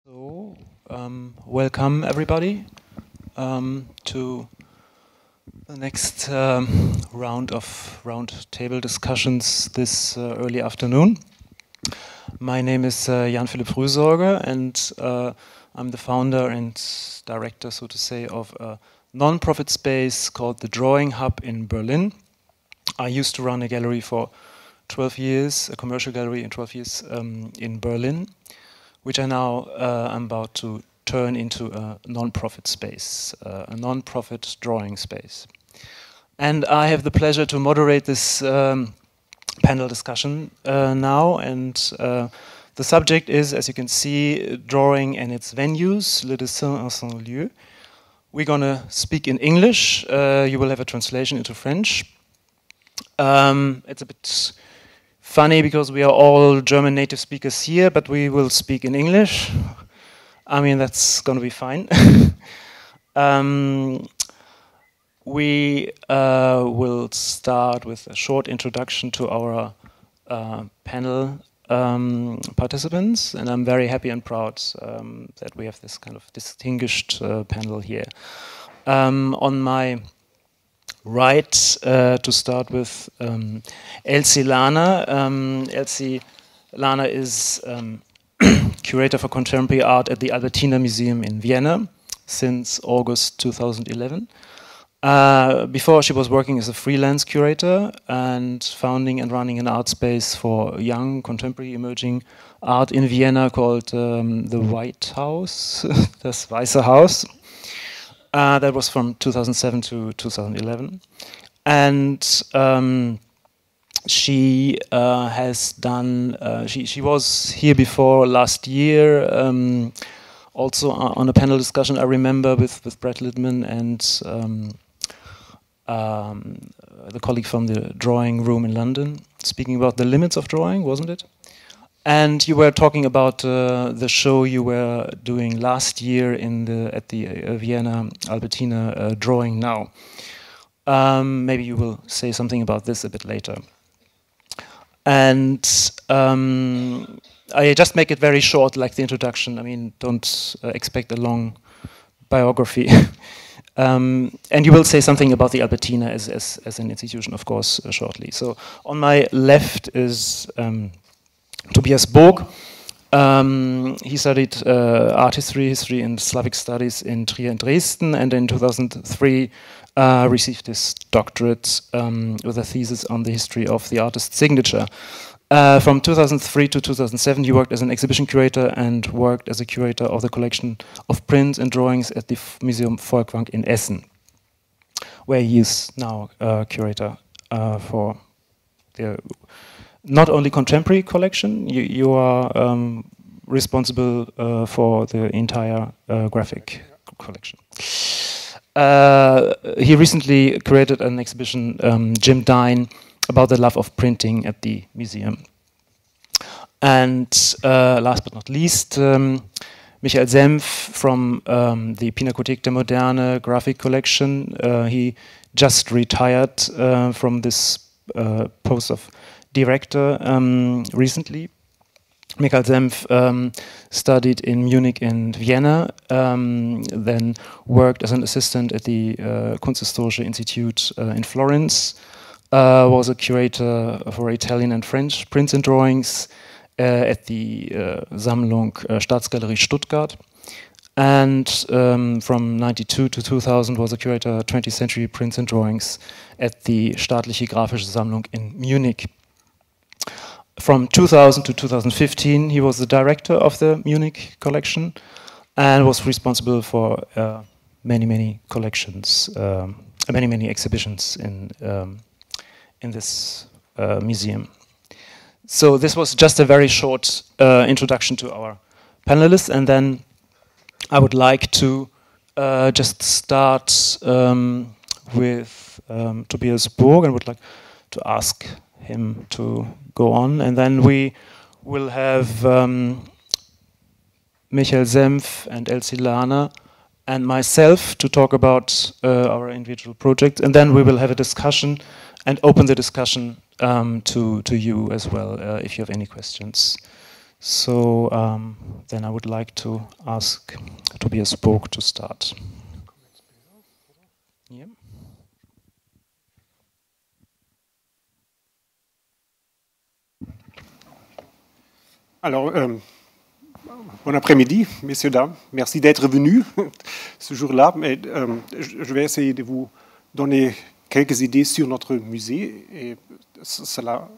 So, welcome everybody to the next round of round-table discussions this early afternoon. My name is Jan-Philipp Fruehsorge, and I'm the founder and director, so to say, of a non-profit space called the Drawing Hub in Berlin. I used to run a gallery for 12 years, a commercial gallery in 12 years in Berlin, which I now am about to turn into a non-profit space, a non-profit drawing space. And I have the pleasure to moderate this panel discussion now, and the subject is, as you can see, drawing and its venues, le dessin en ses lieux. We're going to speak in English. You will have a translation into French. It's a bit funny because we are all German native speakers here, but we will speak in English. I mean, that's going to be fine. We will start with a short introduction to our panel participants, and I'm very happy and proud that we have this kind of distinguished panel here. On my right, to start with, Elsy Lahner. Elsy Lahner is curator for contemporary art at the Albertina Museum in Vienna since August 2011. Before, she was working as a freelance curator and founding and running an art space for young contemporary emerging art in Vienna called the White House, das Weiße Haus. That was from 2007 to 2011. And she has done, she was here before last year, also on a panel discussion, I remember, with Brett Littman and the colleague from the drawing room in London, speaking about the limits of drawing, wasn't it? And you were talking about the show you were doing last year at the Vienna Albertina Drawing Now. Maybe you will say something about this a bit later. And I just make it very short, like the introduction. I mean, don't expect a long biography. And you will say something about the Albertina as an institution, of course, shortly. So on my left is Tobias Burg. He studied art history and Slavic studies in Trier and Dresden, and in 2003 received his doctorate with a thesis on the history of the artist's signature. From 2003 to 2007, he worked as an exhibition curator and worked as a curator of the collection of prints and drawings at the Musée Folkwang in Essen, where he is now curator for the not only contemporary collection, you are responsible for the entire graphic collection. He recently created an exhibition, Jim Dine, about the love of printing at the museum. And last but not least, Michael Semff from the Pinakothek der Moderne graphic collection. He just retired from this post of director recently. Michael Semff studied in Munich and Vienna, then worked as an assistant at the Fruehsorge Institute in Florence, was a curator for Italian and French prints and drawings at the Sammlung Staatsgalerie Stuttgart, and from 92 to 2000 was a curator 20th century prints and drawings at the Staatliche Graphische Sammlung in Munich. From 2000 to 2015, he was the director of the Munich collection and was responsible for many collections, many exhibitions in this museum. So this was just a very short introduction to our panelists, and then I would like to just start with Tobias Burg, and would like to ask him to go on, and then we will have Michael Semff and Elsy Lahner, and myself to talk about our individual projects, and then we will have a discussion and open the discussion to you as well if you have any questions. So then I would like to ask Tobias Burg to start. Yeah. Alors, bon après-midi, messieurs, dames. Merci d'être venus ce jour-là. Mais je vais essayer de vous donner quelques idées sur notre musée. Et cela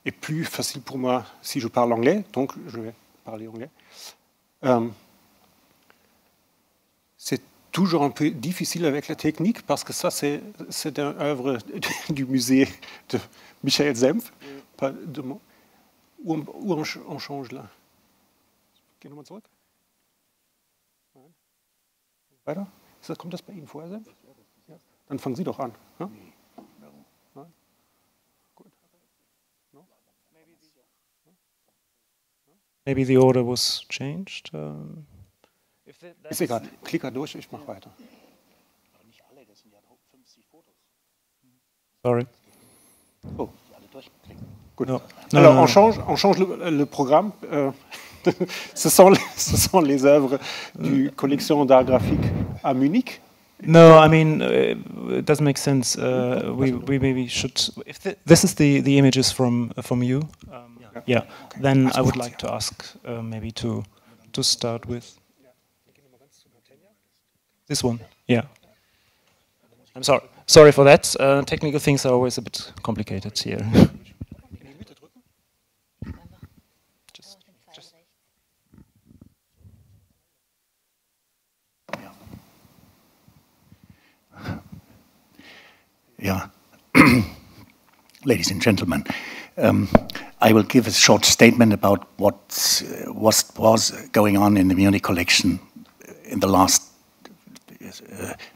est plus facile pour moi si je parle anglais. Donc, je vais parler anglais. C'est toujours un peu difficile avec la technique parce que ça, c'est une œuvre du musée de Michael Semff. Pas de mots. Où on change là? Gehen wir mal zurück. Weiter? Kommt das bei Ihnen vorher, Semff? Ja. Dann fangen Sie doch an. Ja? Nein? Gut. No? Maybe the order was changed. Ist egal. Klick da durch, ich mache weiter. Nicht alle, das sind ja 50 Fotos. Sorry. Oh. Alle durchklicken. Good. No. Alors, No. on change le programme. Ce sont les œuvres du collection d'art graphique à Munich. No, I mean, it doesn't make sense. We maybe should. If this is the images from you, yeah. Then I would like to ask maybe to start with this one. Yeah. I'm sorry for that. Technical things are always a bit complicated here. Yeah. Ladies and gentlemen, I will give a short statement about what was going on in the Munich collection in the last,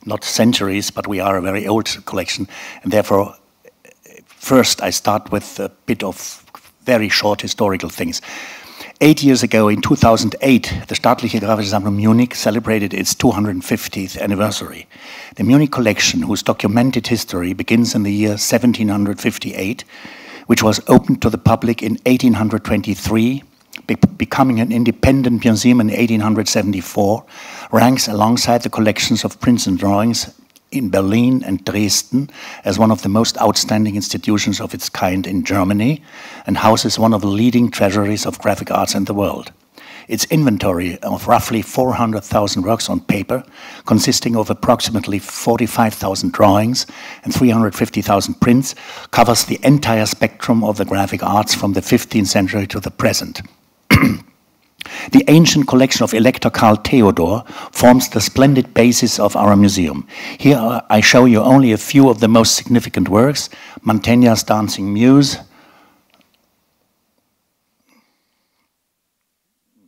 not centuries, but we are a very old collection, and therefore, first I start with a bit of very short historical things. 8 years ago, in 2008, the Staatliche Graphische Sammlung Munich celebrated its 250th anniversary. The Munich collection, whose documented history begins in the year 1758, which was opened to the public in 1823, becoming an independent museum in 1874, ranks alongside the collections of prints and drawings in Berlin and Dresden as one of the most outstanding institutions of its kind in Germany, and houses one of the leading treasuries of graphic arts in the world. Its inventory of roughly 400,000 works on paper, consisting of approximately 45,000 drawings and 350,000 prints, covers the entire spectrum of the graphic arts from the 15th century to the present. The ancient collection of Elector Karl Theodor forms the splendid basis of our museum. Here I show you only a few of the most significant works: Mantegna's Dancing Muse.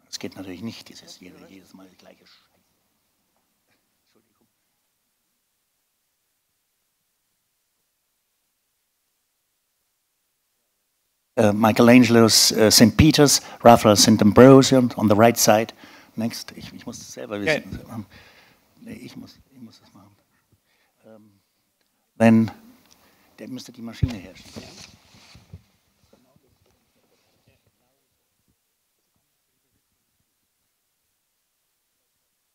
Es geht natürlich nicht, dieses jedes Mal die gleiche Michelangelo's St. Peter's, Raphael's St. Ambrosian on the right side. Next, ich muss das selber wissen. Okay. Nee, ich muss das machen. Then, der müsste die Maschine herstellen.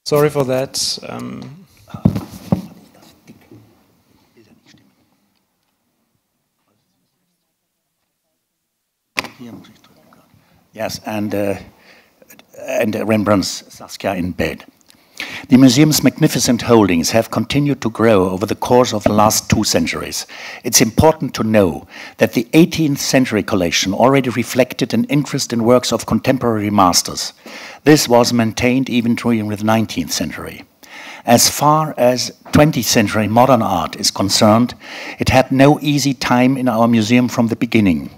Sorry for that. Yes, and Rembrandt's Saskia in Bed. The museum's magnificent holdings have continued to grow over the course of the last 2 centuries. It's important to know that the 18th century collection already reflected an interest in works of contemporary masters. This was maintained even during the 19th century. As far as 20th century modern art is concerned, it had no easy time in our museum from the beginning,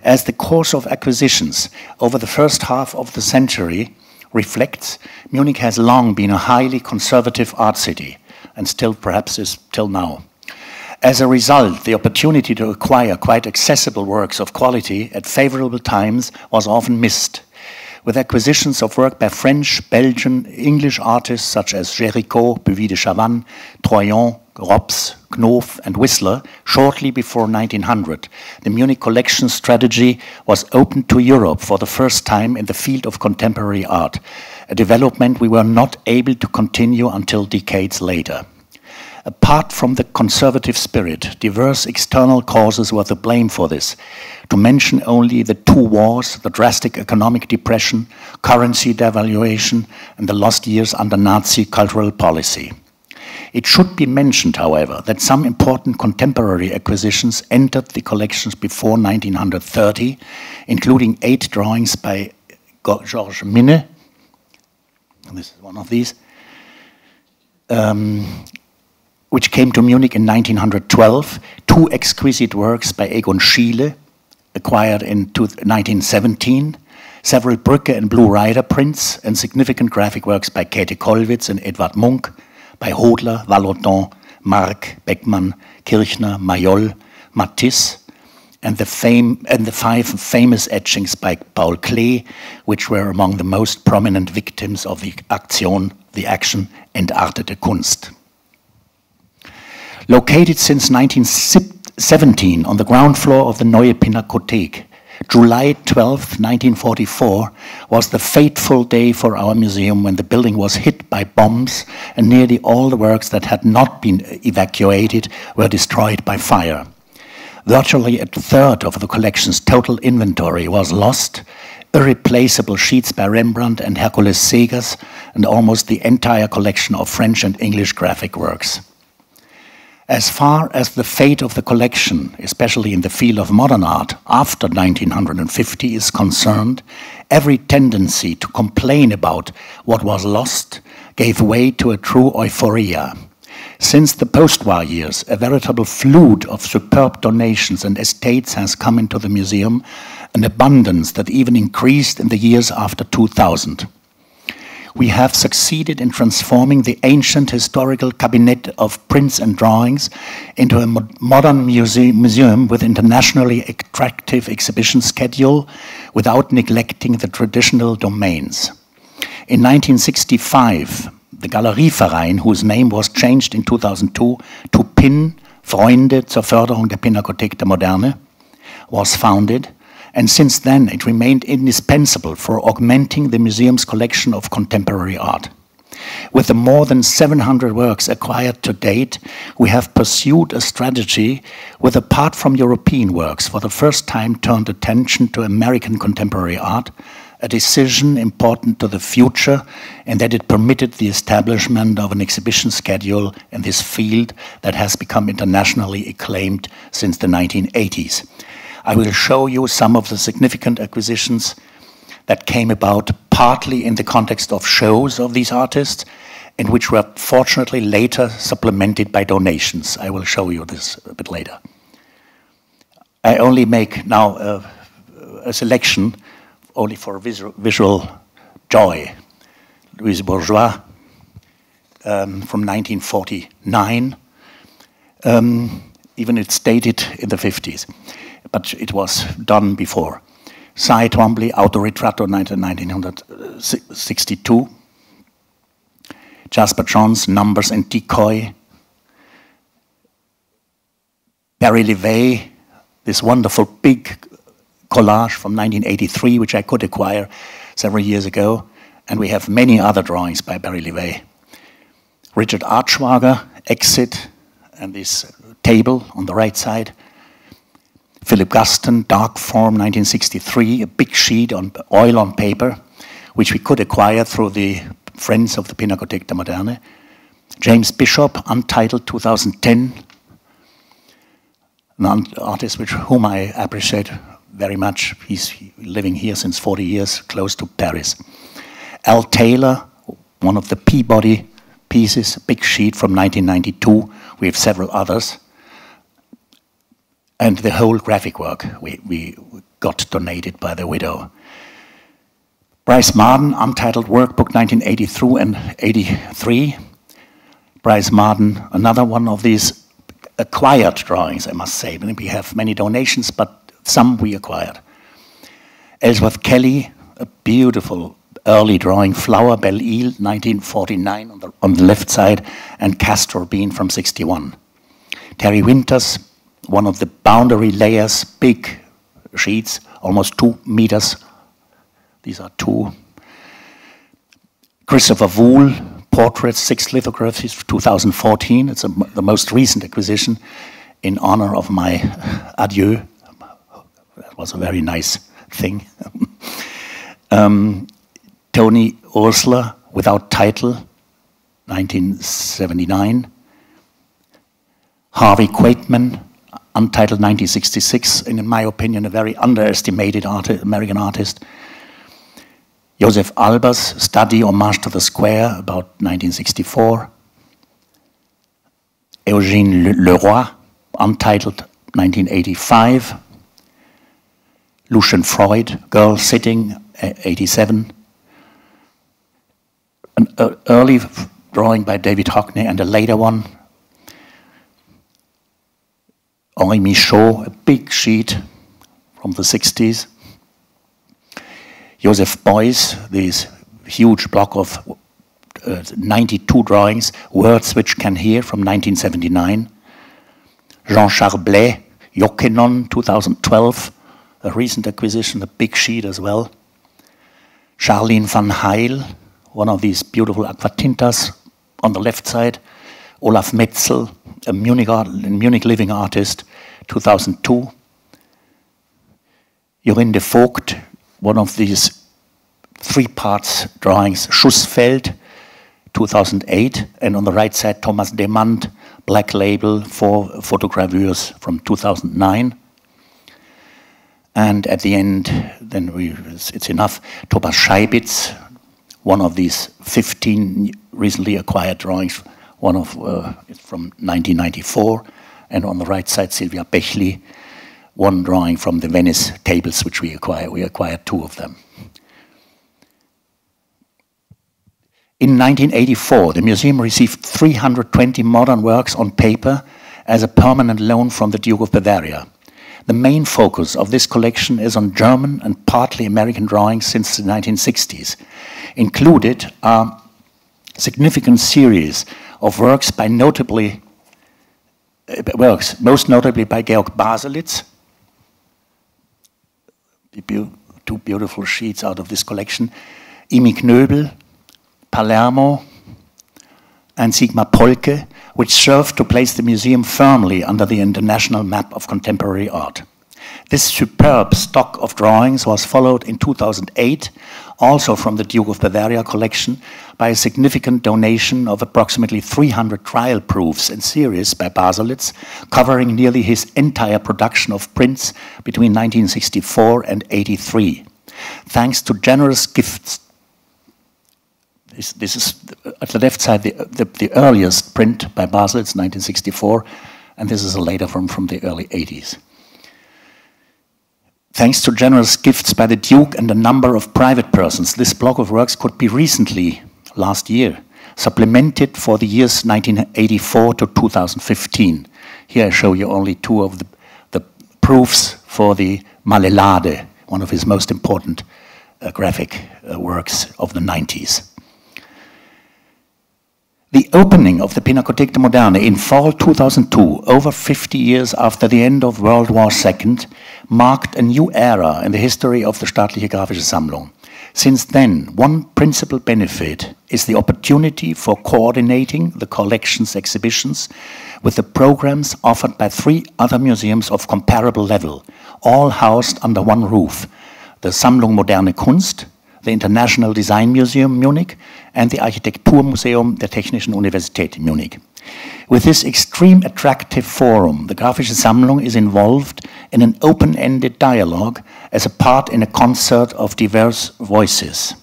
as the course of acquisitions over the first half of the century reflects. Munich has long been a highly conservative art city, and still perhaps is till now. As a result, the opportunity to acquire quite accessible works of quality at favorable times was often missed. with acquisitions of work by French, Belgian, English artists such as Géricault, Puvis de Chavannes, Troyon, Rops, Knopf, and Whistler, shortly before 1900, the Munich collection strategy was opened to Europe for the first time in the field of contemporary art, a development we were not able to continue until decades later. Apart from the conservative spirit, diverse external causes were to blame for this. To mention only the two wars, the drastic economic depression, currency devaluation, and the lost years under Nazi cultural policy. It should be mentioned, however, that some important contemporary acquisitions entered the collections before 1930, including 8 drawings by Georges Minne. This is one of these. Which came to Munich in 1912, 2 exquisite works by Egon Schiele, acquired in 1917, several Brücke and Blue Rider prints, and significant graphic works by Käthe Kollwitz and Edvard Munch, by Hodler, Vallotton, Mark, Beckmann, Kirchner, Mayol, Matisse, and the 5 famous etchings by Paul Klee, which were among the most prominent victims of the Aktion, the action, and Arte de Kunst. Located since 1917 on the ground floor of the Neue Pinakothek, July 12, 1944 was the fateful day for our museum when the building was hit by bombs and nearly all the works that had not been evacuated were destroyed by fire. Virtually a third of the collection's total inventory was lost, irreplaceable sheets by Rembrandt and Hercules Segers, and almost the entire collection of French and English graphic works. As far as the fate of the collection, especially in the field of modern art, after 1950 is concerned, every tendency to complain about what was lost gave way to a true euphoria. Since the post-war years, a veritable flood of superb donations and estates has come into the museum, an abundance that even increased in the years after 2000. We have succeeded in transforming the ancient historical cabinet of prints and drawings into a modern museum with internationally attractive exhibition schedule without neglecting the traditional domains. In 1965, the Galerieverein, whose name was changed in 2002 to PIN, Freunde zur Förderung der Pinakothek der Moderne, was founded, and since then it remained indispensable for augmenting the museum's collection of contemporary art. With the more than 700 works acquired to date, we have pursued a strategy with, apart from European works, for the first time turned attention to American contemporary art, a decision important to the future in that it permitted the establishment of an exhibition schedule in this field that has become internationally acclaimed since the 1980s. I will show you some of the significant acquisitions that came about partly in the context of shows of these artists and which were fortunately later supplemented by donations. I will show you this a bit later. I only make now a selection only for visual joy. Louise Bourgeois from 1949, even it's dated in the 50s. But it was done before. Cy Twombly, Autoritratto, 1962. Jasper Johns, Numbers and Decoy. Barry LeVay, this wonderful big collage from 1983, which I could acquire several years ago. And we have many other drawings by Barry LeVay. Richard Archwager, Exit, and this table on the right side. Philip Guston, Dark Form, 1963, a big sheet on oil on paper, which we could acquire through the Friends of the Pinakothek der Moderne. James Bishop, Untitled, 2010, an artist whom I appreciate very much. He's living here since 40 years, close to Paris. Al Taylor, one of the Peabody pieces, a big sheet from 1992. We have several others. And the whole graphic work we got donated by the widow. Bryce Marden, Untitled Workbook, 1983 and 83. Bryce Marden, another one of these acquired drawings, I must say. We have many donations, but some we acquired. Ellsworth Kelly, a beautiful early drawing, Flower Belle-Île, 1949 on the left side, and Castor Bean from 61. Terry Winters, one of the boundary layers, big sheets, almost 2 meters. These are 2. Christopher Wool, portraits, 6 lithographies, 2014. It's the most recent acquisition in honor of my adieu. That was a very nice thing. Tony Ursler, Without Title, 1979. Harvey Quaitman, Untitled, 1966, and in my opinion, a very underestimated American artist. Joseph Albers, Study, Homage to the Square, about 1964. Eugène Leroy, Untitled, 1985. Lucian Freud, Girl Sitting, 87. An early drawing by David Hockney and a later one. Henri Michaud, a big sheet from the 60s. Joseph Beuys, this huge block of 92 drawings, Words Which Can Hear from 1979. Jean Charblet, Jokenon, 2012, a recent acquisition, a big sheet as well. Charlene van Heil, one of these beautiful aquatintas on the left side. Olaf Metzel, a Munich living artist, 2002. Jorinde Vogt, one of these 3 parts drawings, Schussfeld, 2008. And on the right side, Thomas Demand, Black Label, 4 photogravures from 2009. And at the end, then it's enough. Thomas Scheibitz, one of these 15 recently acquired drawings, one of it's from 1994, and on the right side, Sylvia Bechli, one drawing from the Venice tables, which we acquired. We acquired 2 of them. In 1984, the museum received 320 modern works on paper as a permanent loan from the Duke of Bavaria. The main focus of this collection is on German and partly American drawings since the 1960s. Included are significant series of works by most notably by Georg Baselitz. 2 beautiful sheets out of this collection. Imi Knöbel, Palermo, and Sigmar Polke, which served to place the museum firmly under the international map of contemporary art. This superb stock of drawings was followed in 2008, also from the Duke of Bavaria collection, by a significant donation of approximately 300 trial proofs and series by Baselitz, covering nearly his entire production of prints between 1964 and 83. Thanks to generous gifts. This is at the left side, the earliest print by Baselitz, 1964, and this is a later from the early 80s. Thanks to generous gifts by the Duke and a number of private persons, this block of works could be recently, last year, supplemented for the years 1984 to 2015. Here I show you only 2 of the proofs for the Malelade, one of his most important graphic works of the 90s. The opening of the Pinakothek Moderne in fall 2002, over 50 years after the end of World War II, marked a new era in the history of the Staatliche Graphische Sammlung. Since then, one principal benefit is the opportunity for coordinating the collection's exhibitions with the programs offered by 3 other museums of comparable level, all housed under one roof: the Sammlung Moderne Kunst, the International Design Museum Munich, and the Architekturmuseum der Technischen Universität Munich. With this extreme attractive forum, the Graphische Sammlung is involved in an open-ended dialogue as a part in a concert of diverse voices.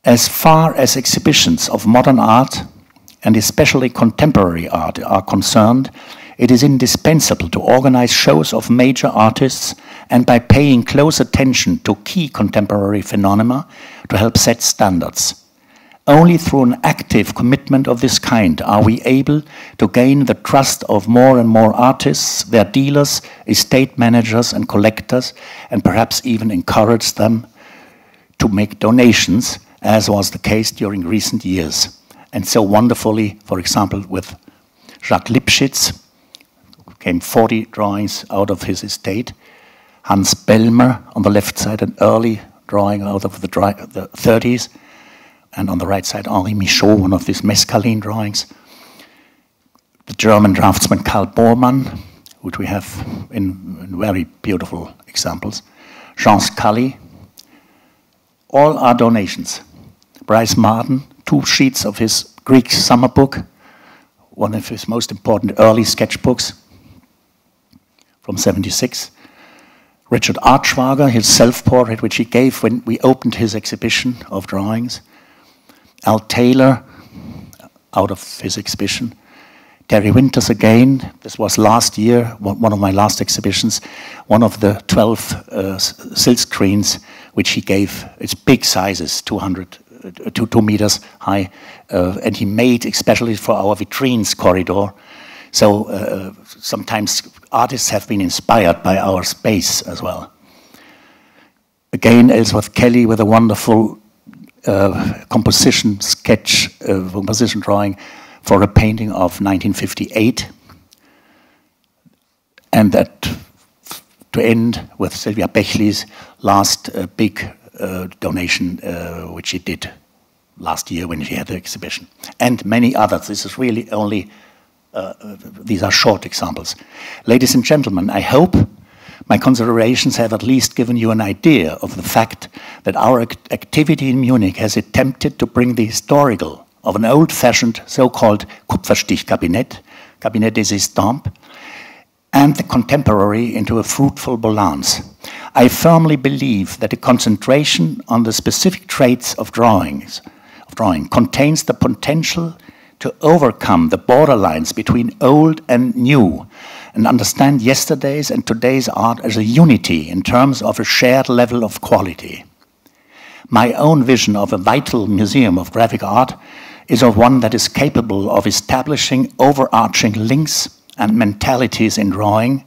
As far as exhibitions of modern art, and especially contemporary art, are concerned, it is indispensable to organize shows of major artists and by paying close attention to key contemporary phenomena to help set standards. Only through an active commitment of this kind are we able to gain the trust of more and more artists, their dealers, estate managers and collectors, and perhaps even encourage them to make donations, as was the case during recent years. And so wonderfully, for example, with Jacques Lipschitz, came 40 drawings out of his estate. Hans Bellmer, on the left side, an early drawing out of the 30s. And on the right side, Henri Michaud, one of these mescaline drawings. The German draftsman Karl Bormann, which we have in very beautiful examples. Jean Scully. All are donations. Bryce Marden, 2 sheets of his Greek summer book, one of his most important early sketchbooks from '76. Richard Archwager, his self-portrait, which he gave when we opened his exhibition of drawings. Al Taylor, out of his exhibition. Terry Winters again, this was last year, one of my last exhibitions, one of the 12 silk screens which he gave, it's big sizes, 2 meters high, and he made especially for our vitrines corridor. So sometimes artists have been inspired by our space as well. Again, Ellsworth Kelly with a wonderful composition sketch, composition drawing for a painting of 1958. And that, to end with Sylvia Bechli's last big donation, which she did last year when she had the exhibition. And many others. This is really only, these are short examples. Ladies and gentlemen, I hope my considerations have at least given you an idea of the fact that our activity in Munich has attempted to bring the historical of an old-fashioned so-called Kupferstichkabinett, Cabinet des Estampes, and the contemporary into a fruitful balance. I firmly believe that a concentration on the specific traits of drawing contains the potential to overcome the borderlines between old and new, and understand yesterday's and today's art as a unity in terms of a shared level of quality. My own vision of a vital museum of graphic art is of one that is capable of establishing overarching links and mentalities in drawing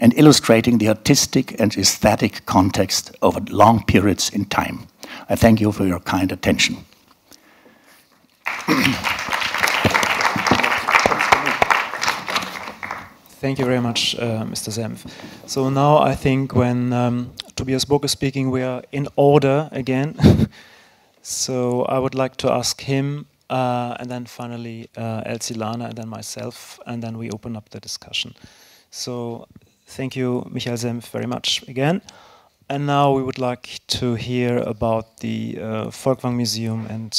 and illustrating the artistic and aesthetic context over long periods in time. I thank you for your kind attention. Thank you very much, Mr. Semff. So now I think when Tobias Burg is speaking, we are in order again. So I would like to ask him, and then finally Elsy Lahner, and then myself, and then we open up the discussion. So thank you, Michael Semff, very much again. And now we would like to hear about the Folkwang Museum and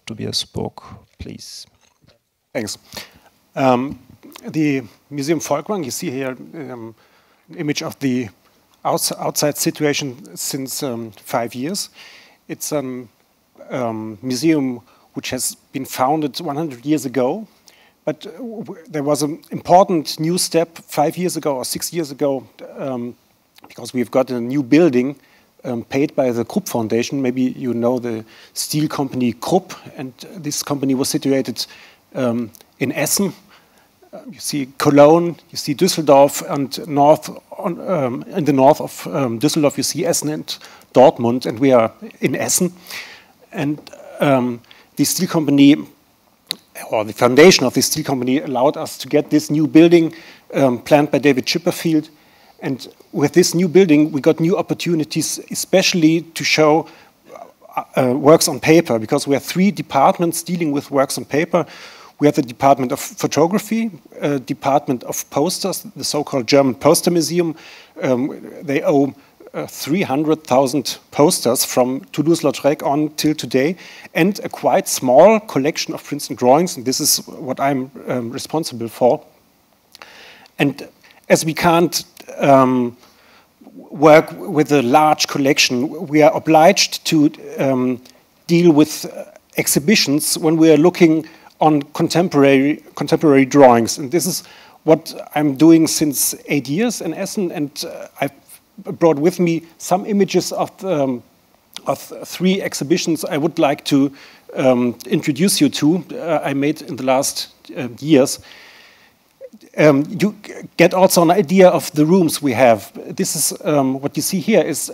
Tobias Burg, please. Thanks. The Museum Folkwang, you see here an image of the outside situation since 5 years. It's a museum which has been founded 100 years ago, but there was an important new step 5 years ago or 6 years ago, because we've got a new building paid by the Krupp Foundation. Maybe you know the steel company Krupp, and this company was situated in Essen. You see Cologne, you see Düsseldorf, and in the north of Düsseldorf you see Essen and Dortmund, and we are in Essen. And the steel company, or the foundation of the steel company, allowed us to get this new building planned by David Chipperfield. And with this new building, we got new opportunities, especially to show works on paper, because we have 3 departments dealing with works on paper. We have the Department of Photography, Department of Posters, the so-called German Poster Museum. They owe 300,000 posters from Toulouse-Lautrec on till today, and a quite small collection of prints and drawings, and this is what I'm responsible for. And as we can't work with a large collection, we are obliged to deal with exhibitions when we are looking on contemporary drawings, and this is what I'm doing since 8 years in Essen, and I've brought with me some images of 3 exhibitions I would like to introduce you to, I made in the last years. You get also an idea of the rooms we have. This is what you see here is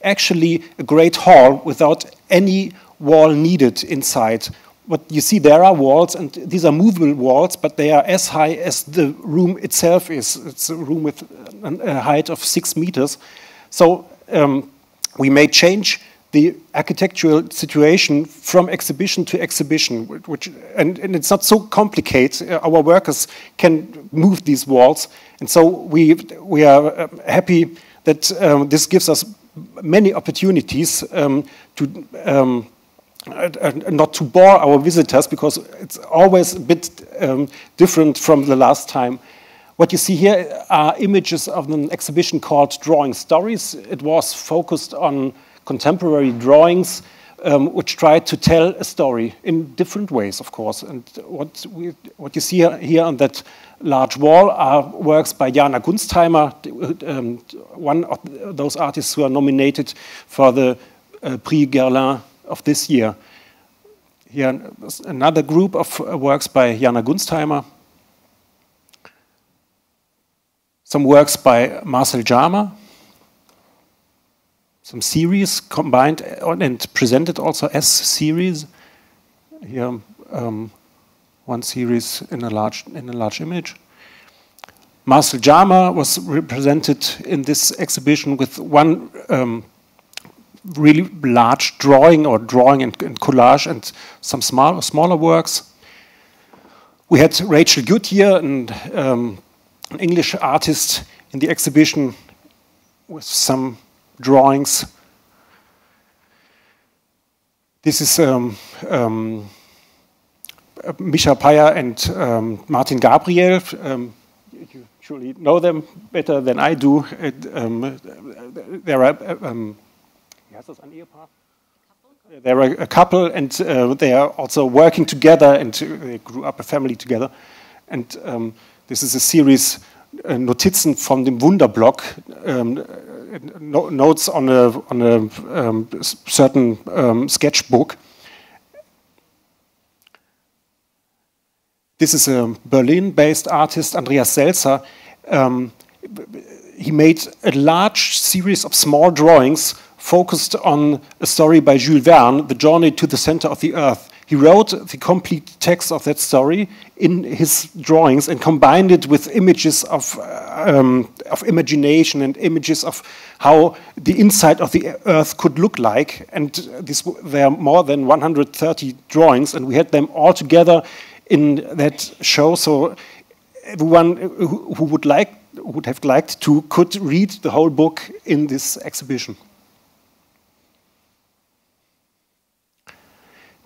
actually a great hall without any wall needed inside. What you see, there are walls, and these are movable walls, but they are as high as the room itself is. It's a room with a height of 6 meters. So we may change the architectural situation from exhibition to exhibition, and it's not so complicated. Our workers can move these walls, and so we are happy that this gives us many opportunities to not to bore our visitors, because it's always a bit different from the last time. What you see here are images of an exhibition called Drawing Stories. It was focused on contemporary drawings, which try to tell a story in different ways, of course. And what you see here on that large wall are works by Jana Gunstheimer, one of those artists who are nominated for the Prix Guerlain of this year. Here another group of works by Jana Gunstheimer. Some works by Marcel Jamer. Some series combined and presented also as series. Here, one series in a large image. Marcel Jamer was represented in this exhibition with one really large drawing and collage, and some smaller works. We had Rachel Goodyear, an English artist, in the exhibition with some drawings. This is Misha Paya and Martin Gabriel. You surely know them better than I do. There are They're a couple, and they are also working together, and they grew up a family together. And this is a series, Notizen von dem Wunderblock, notes on a certain sketchbook. This is a Berlin-based artist, Andreas Selzer. He made a large series of small drawings focused on a story by Jules Verne, The Journey to the Center of the Earth. He wrote the complete text of that story in his drawings and combined it with images of imagination and images of how the inside of the Earth could look like. And there are more than 130 drawings, and we had them all together in that show. So everyone who would have liked to could read the whole book in this exhibition.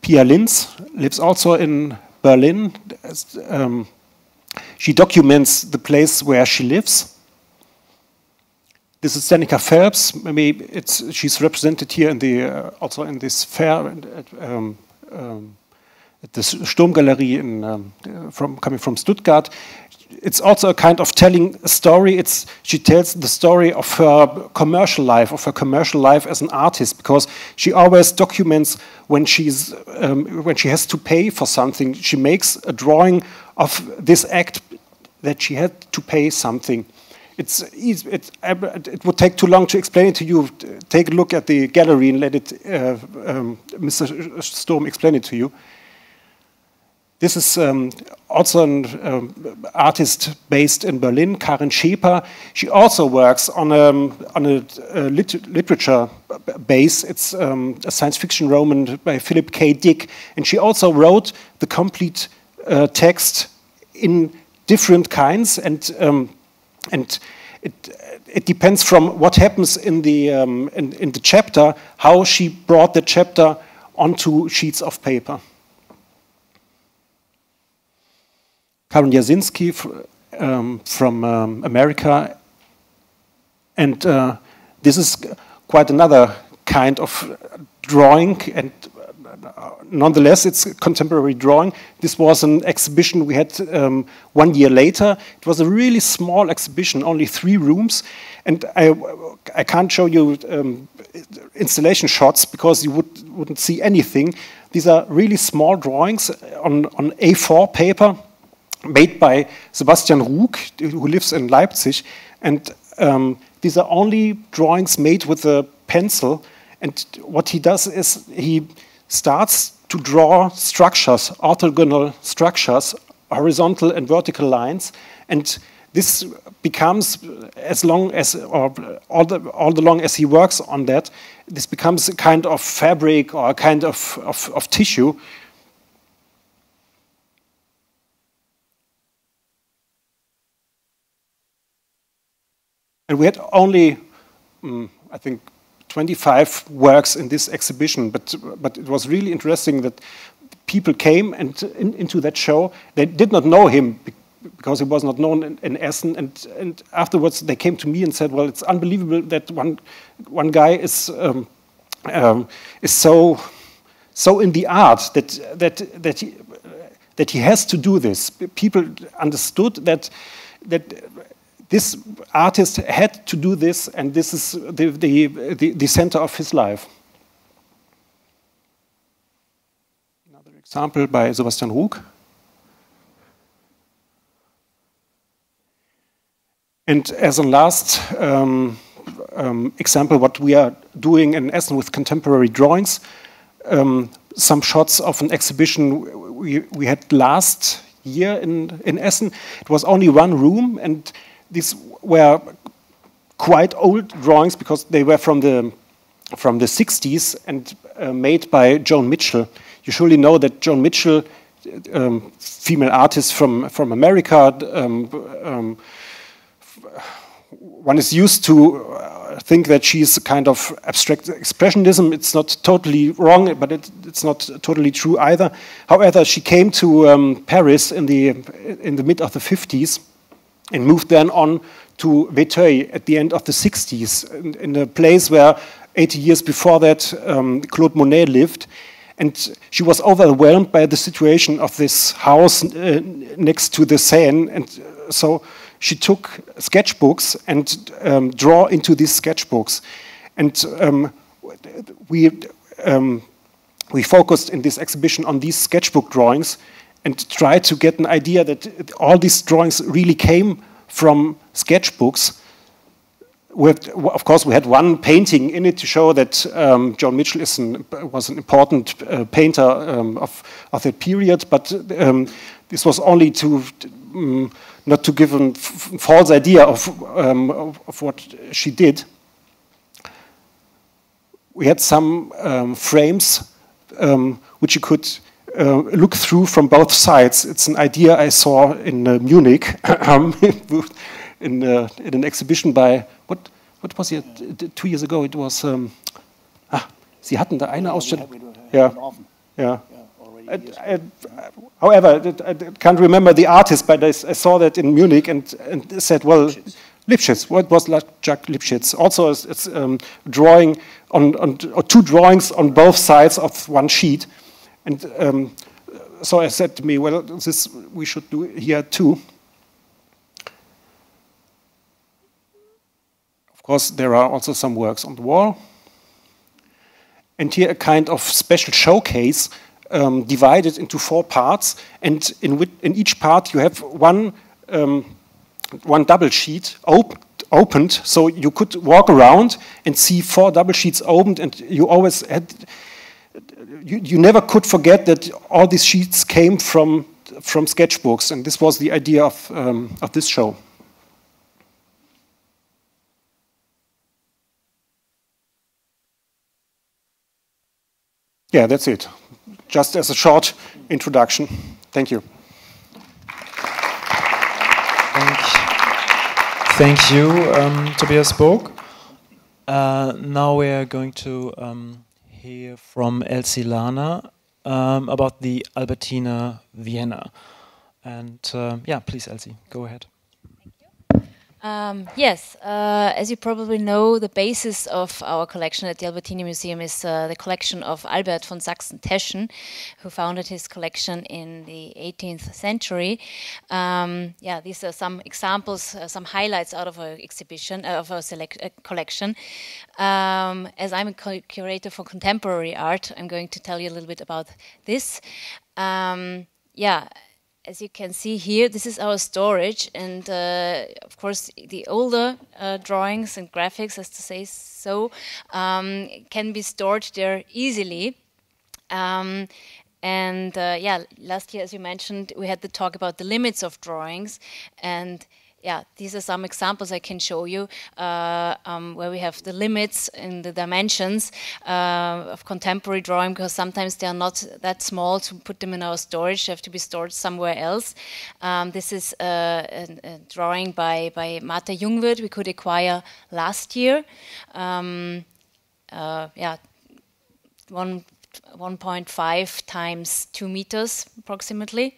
Pia Linz lives also in Berlin. She documents the place where she lives. This is Danica Phelps. Maybe she's represented here in the also in this fair at the Sturmgalerie coming from Stuttgart. It's also a kind of telling a story. She tells the story of her commercial life, as an artist, because she always documents when she has to pay for something. She makes a drawing of this act that she had to pay something. It would take too long to explain it to you. Take a look at the gallery and let Mr. Sturm explain it to you. This is also an artist based in Berlin, Karin Scheper. She also works on a literature base. It's a science fiction roman by Philip K. Dick, and she also wrote the complete text in different kinds, and it depends from what happens in the chapter, how she brought the chapter onto sheets of paper. Karen Jasinski from America, and this is quite another kind of drawing, and nonetheless it's contemporary drawing. This was an exhibition we had 1 year later. It was a really small exhibition, only 3 rooms, and I can't show you installation shots because you wouldn't see anything. these are really small drawings on A4 paper made by Sebastian Rug, who lives in Leipzig. And these are only drawings made with a pencil. And what he does is he starts to draw structures, orthogonal structures, horizontal and vertical lines. And this becomes, as long as, or all the long as he works on that, this becomes a kind of fabric or a kind of tissue. And we had only, I think, 25 works in this exhibition, but it was really interesting that people came and into that show. They did not know him because he was not known in Essen, and afterwards they came to me and said, "Well, it's unbelievable that one guy is so in the art that he has to do this." People understood that this artist had to do this, and this is the center of his life. Another example by Sebastian Rug. And as a last example, what we are doing in Essen with contemporary drawings, some shots of an exhibition we had last year in Essen. It was only one room, and these were quite old drawings because they were from the 60s and made by Joan Mitchell. You surely know that Joan Mitchell, female artist from America. One is used to think that she's a kind of abstract expressionism. It's not totally wrong, but it's not totally true either. However, she came to Paris in the mid of the 50s and moved then on to Véteuil at the end of the 60s, in a place where 80 years before that Claude Monet lived. And she was overwhelmed by the situation of this house next to the Seine, and so she took sketchbooks and draw into these sketchbooks. And we focused in this exhibition on these sketchbook drawings and tried to get an idea that all these drawings really came from sketchbooks. Of course, we had one painting in it to show that Joan Mitchell was an important painter of that period, but this was only to not to give a false idea of what she did. We had some frames which you could look through from both sides. It's an idea I saw in Munich in an exhibition by what was it 2 years ago? It was Sie hatten da eine Ausstellung. Yeah. However, I can't remember the artist, but I saw that in Munich and said, well, Lipschitz. What was Jacques Lipschitz? Also, it's drawing on two drawings on both sides of one sheet, and so I said to me, well, this we should do here too. Of course, there are also some works on the wall, and here a kind of special showcase. Divided into 4 parts, and in each part you have one double sheet opened, so you could walk around and see 4 double sheets opened, and you always had, you never could forget that all these sheets came from sketchbooks, and this was the idea of this show. Yeah, that's it. Just as a short introduction. Thank you. Thank you, Tobias Burg. Now we are going to hear from Elsy Lahner about the Albertina Vienna. And yeah, please, Elsy, go ahead. Yes, as you probably know, the basis of our collection at the Albertina Museum is the collection of Albert von Sachsen-Teschen, who founded his collection in the 18th century. Yeah, these are some examples, some highlights out of our exhibition, of our collection. As I'm a curator for contemporary art, I'm going to tell you a little bit about this. Yeah. As you can see here, this is our storage, and of course the older drawings and graphics, as to say so, can be stored there easily. And yeah, last year, as you mentioned, we had the talk about the limits of drawings, and yeah, these are some examples I can show you where we have the limits in the dimensions of contemporary drawing, because sometimes they are not that small to put them in our storage. They have to be stored somewhere else. This is a drawing by Martha Jungwirth we could acquire last year. Yeah, 1.5 times 2 meters approximately.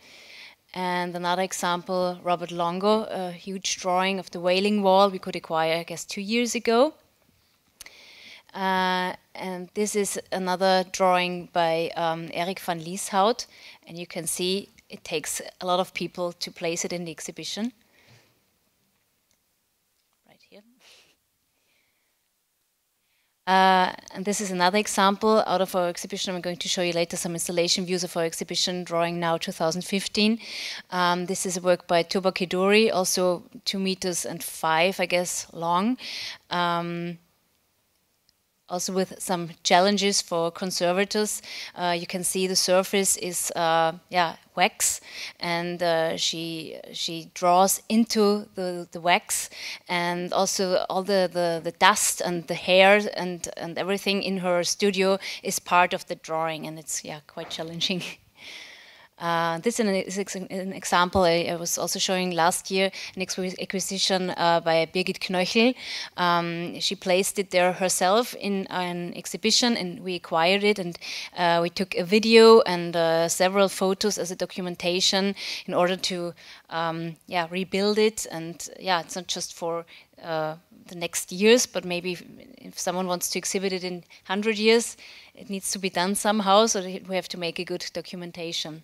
And another example, Robert Longo, a huge drawing of the Wailing Wall we could acquire, I guess, 2 years ago. And this is another drawing by Erik van Lieshout. And you can see it takes a lot of people to place it in the exhibition. Right here. And this is another example out of our exhibition. I'm going to show you later some installation views of our exhibition, Drawing Now 2015. This is a work by Tuba Keduri, also 2 meters and 5, I guess, long. Also with some challenges for conservators. You can see the surface is yeah, wax, and she draws into the wax, and also all the dust and the hair and everything in her studio is part of the drawing, and it's yeah, quite challenging. This is an example I was also showing last year, an acquisition by Birgit Knöchel. She placed it there herself in an exhibition, and we acquired it, and we took a video and several photos as a documentation in order to yeah, rebuild it. And yeah, it's not just for the next years, but maybe if someone wants to exhibit it in 100 years, it needs to be done somehow, so we have to make a good documentation.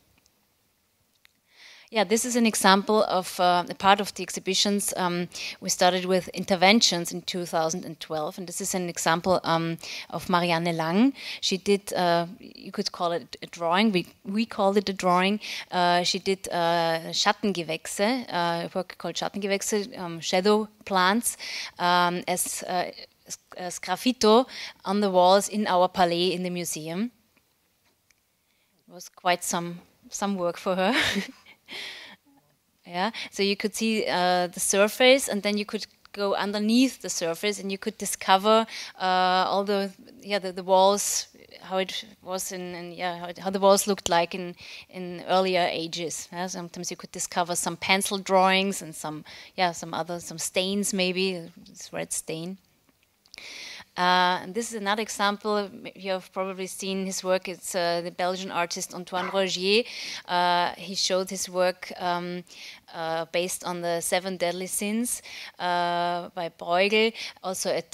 Yeah, this is an example of a part of the exhibitions. We started with interventions in 2012, and this is an example of Marianne Lang. She did, you could call it a drawing, we called it a drawing. She did Schattengewächse, a work called Schattengewächse, shadow plants, as graffito on the walls in our palais in the museum. It was quite some work for her. Yeah, so you could see the surface, and then you could go underneath the surface, and you could discover all the walls, how it was how the walls looked like in earlier ages. Yeah? Sometimes you could discover some pencil drawings and some stains, maybe this red stain. And this is another example. You have probably seen his work. It's the Belgian artist Antoine Rogier. He showed his work based on the 7 Deadly Sins by Bruegel, also at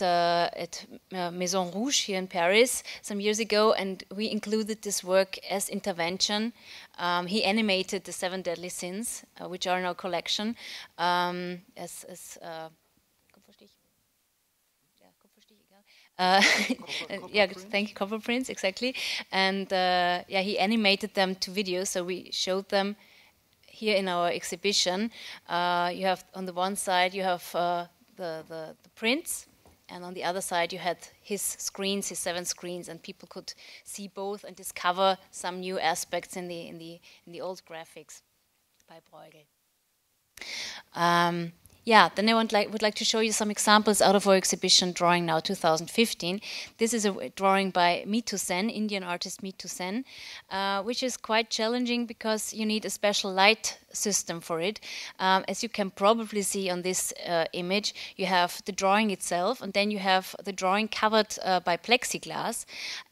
Maison Rouge here in Paris some years ago, and we included this work as intervention. He animated the 7 Deadly Sins, which are in our collection, yeah, thank you, cover prints, exactly. And yeah, he animated them to video, so we showed them here in our exhibition. You have on the one side you have the prints, and on the other side you had his screens, his 7 screens, and people could see both and discover some new aspects in the old graphics by Bruegel. Yeah, then I would like to show you some examples out of our exhibition Drawing Now 2015. This is a drawing by Meetu Sen, Indian artist Meetu Sen, which is quite challenging because you need a special light system for it. As you can probably see on this image, you have the drawing itself, and then you have the drawing covered by plexiglass.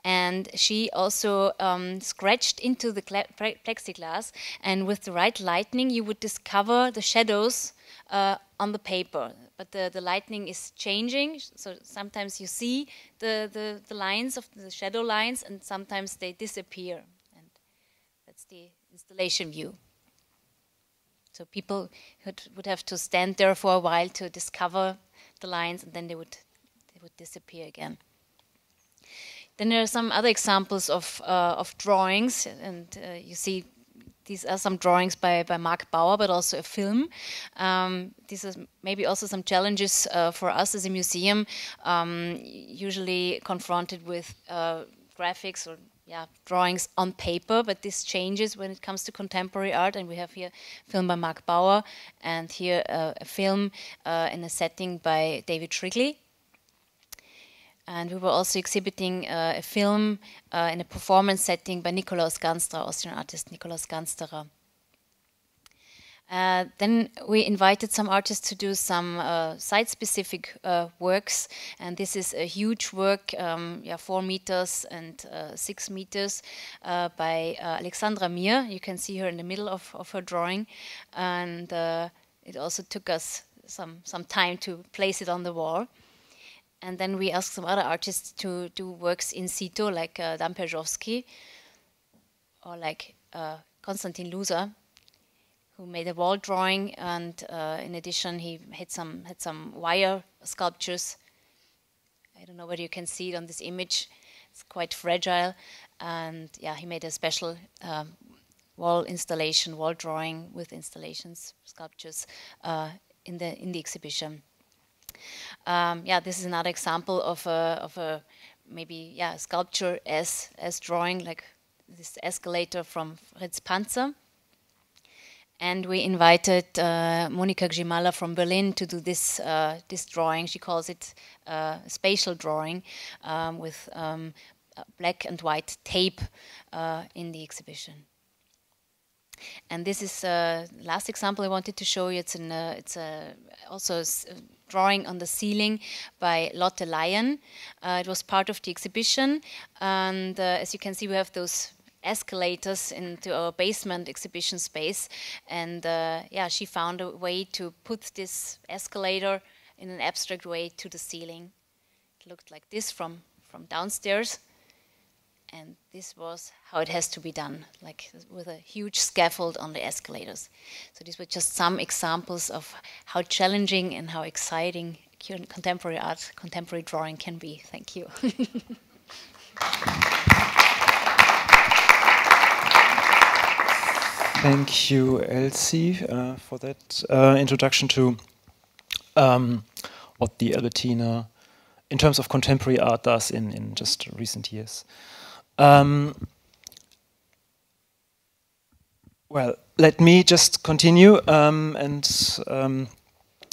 And she also scratched into the plexiglass, and with the right lighting, you would discover the shadows on the paper, but the lighting is changing, so sometimes you see the lines of the shadow lines, and sometimes they disappear, and that's the installation view. So people would have to stand there for a while to discover the lines, and then they would disappear again. Then there are some other examples of drawings, and you see these are some drawings by Macba, but also a film. These are maybe also some challenges for us as a museum, usually confronted with graphics or drawings on paper, but this changes when it comes to contemporary art, and we have here a film by Macba, and here a film in a setting by David Shrigley. And we were also exhibiting a film in a performance setting by Nikolaus Gansterer, Austrian artist Nikolaus Gansterer. Then we invited some artists to do some site-specific works, and this is a huge work, 4 meters and 6 meters, by Alexandra Mir. You can see her in the middle of her drawing, and it also took us some time to place it on the wall. And then we asked some other artists to do works in situ, like Dan Perzowski, or like Konstantin Luser, who made a wall drawing, and in addition he had some wire sculptures. I don't know whether you can see it on this image. It's quite fragile, and he made a special wall installation, wall drawing with installations, sculptures in the exhibition. This is another example of a maybe sculpture as drawing, like this escalator from Fritz Panzer. And we invited Monika Grzymala from Berlin to do this drawing. She calls it a spatial drawing with black and white tape in the exhibition. And this is the last example I wanted to show you. It's also a drawing on the ceiling by Lotte Lyon. It was part of the exhibition, and as you can see, we have those escalators into our basement exhibition space, and she found a way to put this escalator in an abstract way to the ceiling. It looked like this from downstairs, and this was how it has to be done, like with a huge scaffold on the escalators. So these were just some examples of how challenging and how exciting contemporary art, contemporary drawing can be. Thank you. Thank you, Elsy, for that introduction to what the Albertina, in terms of contemporary art, does in just recent years. Well, let me just continue and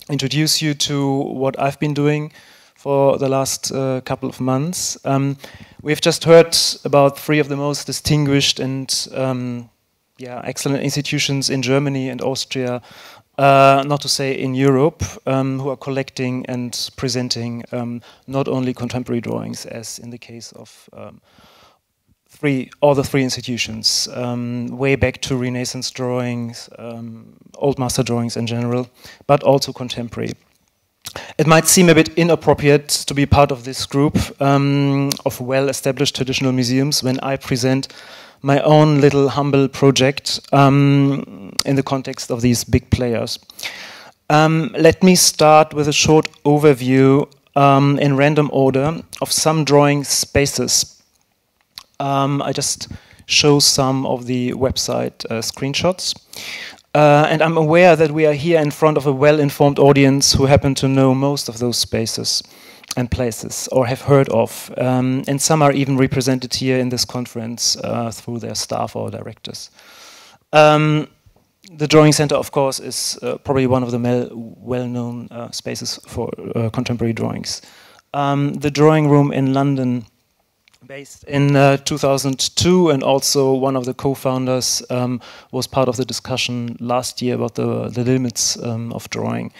introduce you to what I've been doing for the last couple of months. We've just heard about 3 of the most distinguished and excellent institutions in Germany and Austria, not to say in Europe, who are collecting and presenting not only contemporary drawings, as in the case of all the 3 institutions, way back to Renaissance drawings, old master drawings in general, but also contemporary. It might seem a bit inappropriate to be part of this group of well-established traditional museums when I present my own little humble project in the context of these big players. Let me start with a short overview in random order of some drawing spaces. I just show some of the website screenshots. And I'm aware that we are here in front of a well-informed audience who happen to know most of those spaces and places, or have heard of. And some are even represented here in this conference through their staff or directors. The Drawing Center, of course, is probably one of the well-known spaces for contemporary drawings. The Drawing Room in London, based in 2002, and also one of the co-founders was part of the discussion last year about the limits of drawing.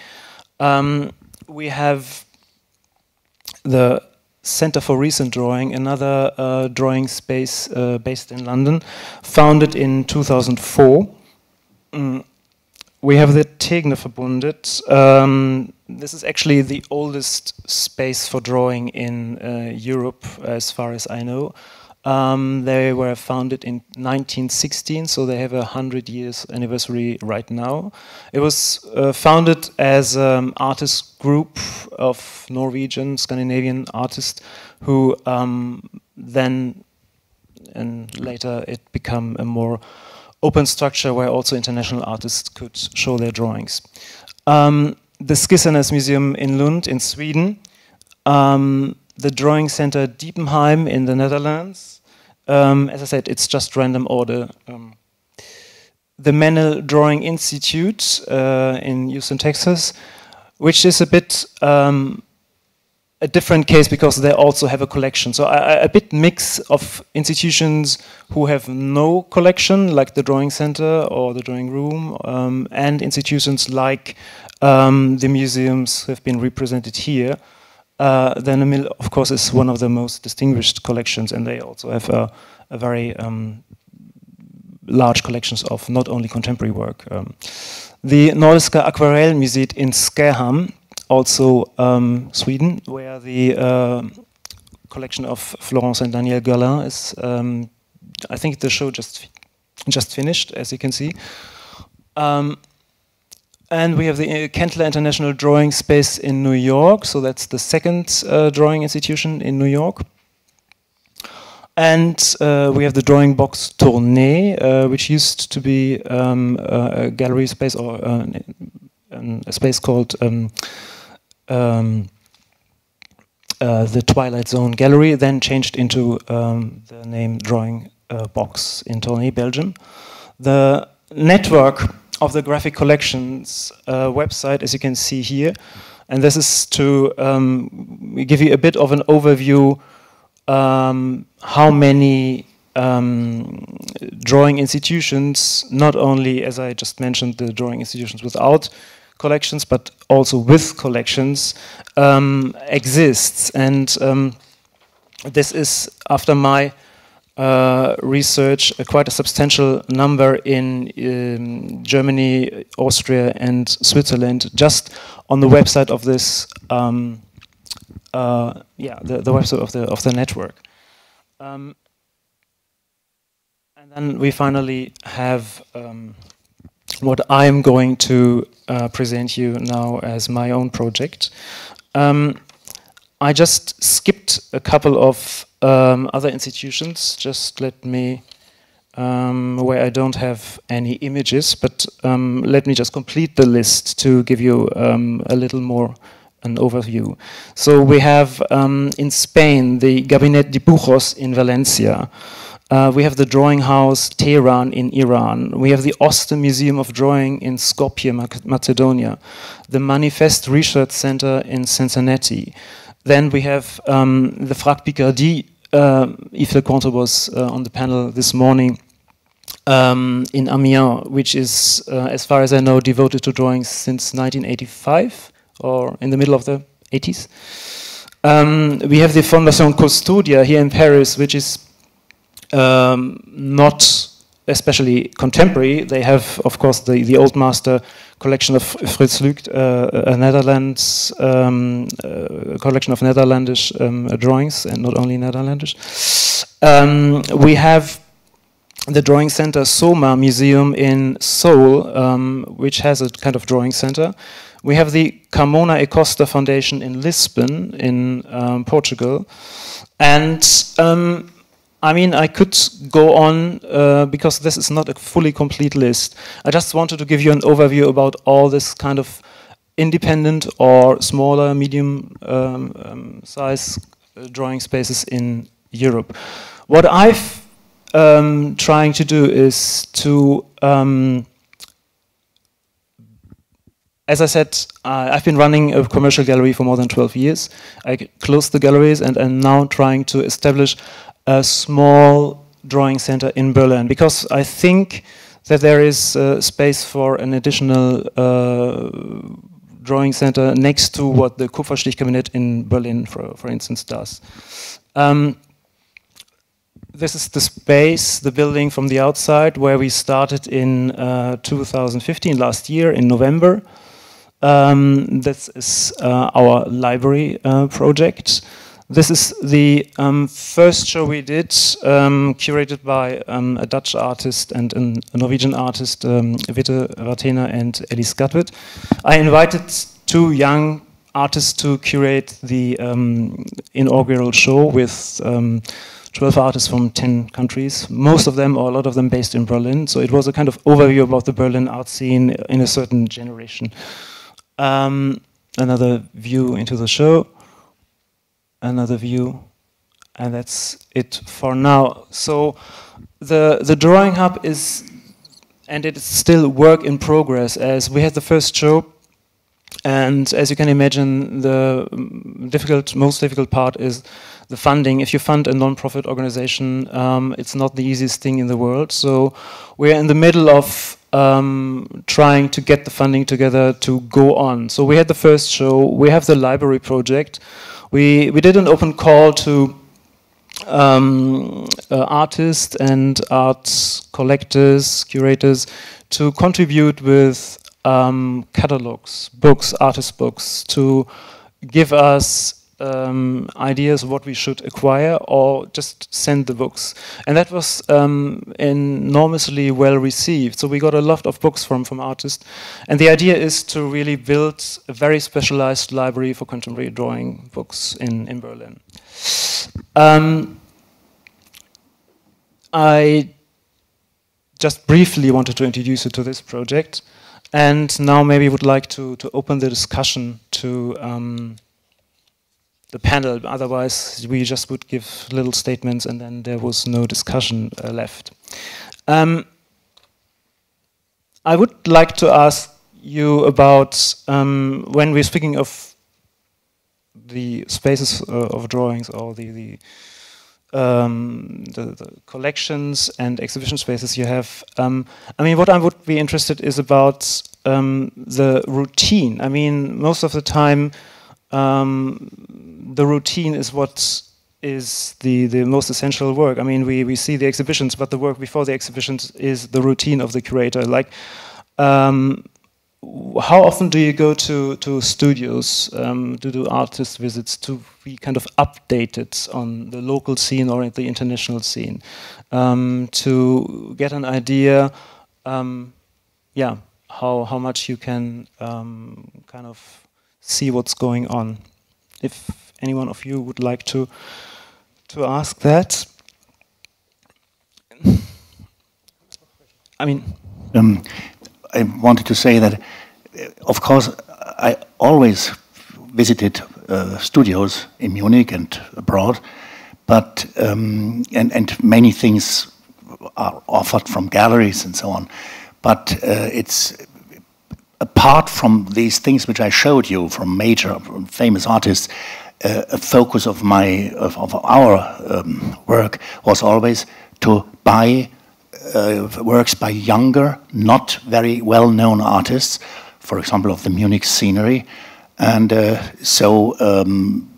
We have the Center for Recent Drawing, another drawing space based in London, founded in 2004, we have the Tegner Verbundet. This is actually the oldest space for drawing in Europe, as far as I know. They were founded in 1916, so they have a 100 years anniversary right now. It was founded as an artist group of Norwegian, Scandinavian artists who then, and later it became a more open structure where also international artists could show their drawings. The Skissernes Museum in Lund in Sweden, the Drawing Center Diepenheim in the Netherlands. As I said, it's just random order. The Mennel Drawing Institute in Houston, Texas, which is a bit a different case because they also have a collection. So a bit mix of institutions who have no collection, like the Drawing Center or the Drawing Room, and institutions like the museums have been represented here. Then the Mill, of course, is one of the most distinguished collections, and they also have a very large collections of not only contemporary work. The Nordiska Akvarellmuseet in Skärhamn, also Sweden, where the collection of Florence and Daniel Guerlain is. I think the show just finished, as you can see. And we have the Kentler International Drawing Space in New York, so that's the second drawing institution in New York. And we have the Drawing Box Tournée, which used to be a gallery space or a space called the Twilight Zone Gallery, then changed into the name Drawing Box in Tournai, Belgium. The network of the Graphic Collections website, as you can see here, and this is to give you a bit of an overview how many drawing institutions, not only, as I just mentioned, the drawing institutions without collections, but also with collections, exists. And this is, after my research, quite a substantial number in Germany, Austria, and Switzerland, just on the website of this, the website of the network. And then we finally have what I'm going to present you now as my own project. I just skipped a couple of other institutions. Just let me, where I don't have any images, but let me just complete the list to give you a little more an overview. So we have in Spain the Gabinet Dibujos in Valencia. We have the Drawing House Tehran in Iran. We have the Oster Museum of Drawing in Skopje, Macedonia. The Manifest Research Center in Cincinnati. Then we have the Frac Picardie. Yves Lecointre was on the panel this morning in Amiens, which is, as far as I know, devoted to drawing since 1985 or in the middle of the 80s. We have the Fondation Custodia here in Paris, which is not especially contemporary. They have, of course, the old master collection of Fruehsorge, a Netherlands collection of Netherlandish drawings, and not only Netherlandish. We have the Drawing Center Soma Museum in Seoul, which has a kind of drawing center. We have the Carmona e Costa Foundation in Lisbon, in Portugal, and I mean, I could go on because this is not a fully complete list. I just wanted to give you an overview about all this kind of independent or smaller, medium size drawing spaces in Europe. What I've trying to do is to, as I said, I've been running a commercial gallery for more than 12 years. I closed the galleries and am now trying to establish a small drawing center in Berlin, because I think that there is space for an additional drawing center next to what the Kupferstichkabinett in Berlin, for instance, does. this is the space, the building from the outside, where we started in 2015, last year, in November. This is our library project. This is the first show we did, curated by a Dutch artist and a Norwegian artist, Witte Wartena and Elise Gatwit. I invited two young artists to curate the inaugural show with 12 artists from 10 countries, most of them, or a lot of them, based in Berlin. So it was a kind of overview about the Berlin art scene in a certain generation. Another view into the show. Another view, and that's it for now. So the Drawing Hub is, and it's still work in progress, as we had the first show, and as you can imagine, the most difficult part is the funding. If you fund a non-profit organization, it's not the easiest thing in the world. So we're in the middle of trying to get the funding together to go on. So we had the first show, we have the library project. We did an open call to artists and art collectors, curators, to contribute with catalogs, books, artist books, to give us ideas what we should acquire or just send the books. And that was enormously well received. So we got a lot of books from artists. And the idea is to really build a very specialized library for contemporary drawing books in Berlin. I just briefly wanted to introduce you to this project. And now maybe would like to open the discussion to the panel, otherwise we just would give little statements and then there was no discussion left. I would like to ask you about, when we're speaking of the spaces of drawings or the collections and exhibition spaces you have, I mean, what I would be interested is about the routine. I mean, most of the time, the routine is what is the most essential work. I mean, we see the exhibitions, but the work before the exhibitions is the routine of the curator. Like, how often do you go to studios, to do artist visits, to be kind of updated on the local scene or the international scene, to get an idea, yeah, how much you can kind of see what's going on. If any one of you would like to ask that. I mean, I wanted to say that, of course, I always visited studios in Munich and abroad, but and many things are offered from galleries and so on. But it's apart from these things which I showed you from major, famous artists. A focus of our work was always to buy works by younger, not very well-known artists, for example, of the Munich scenery, and so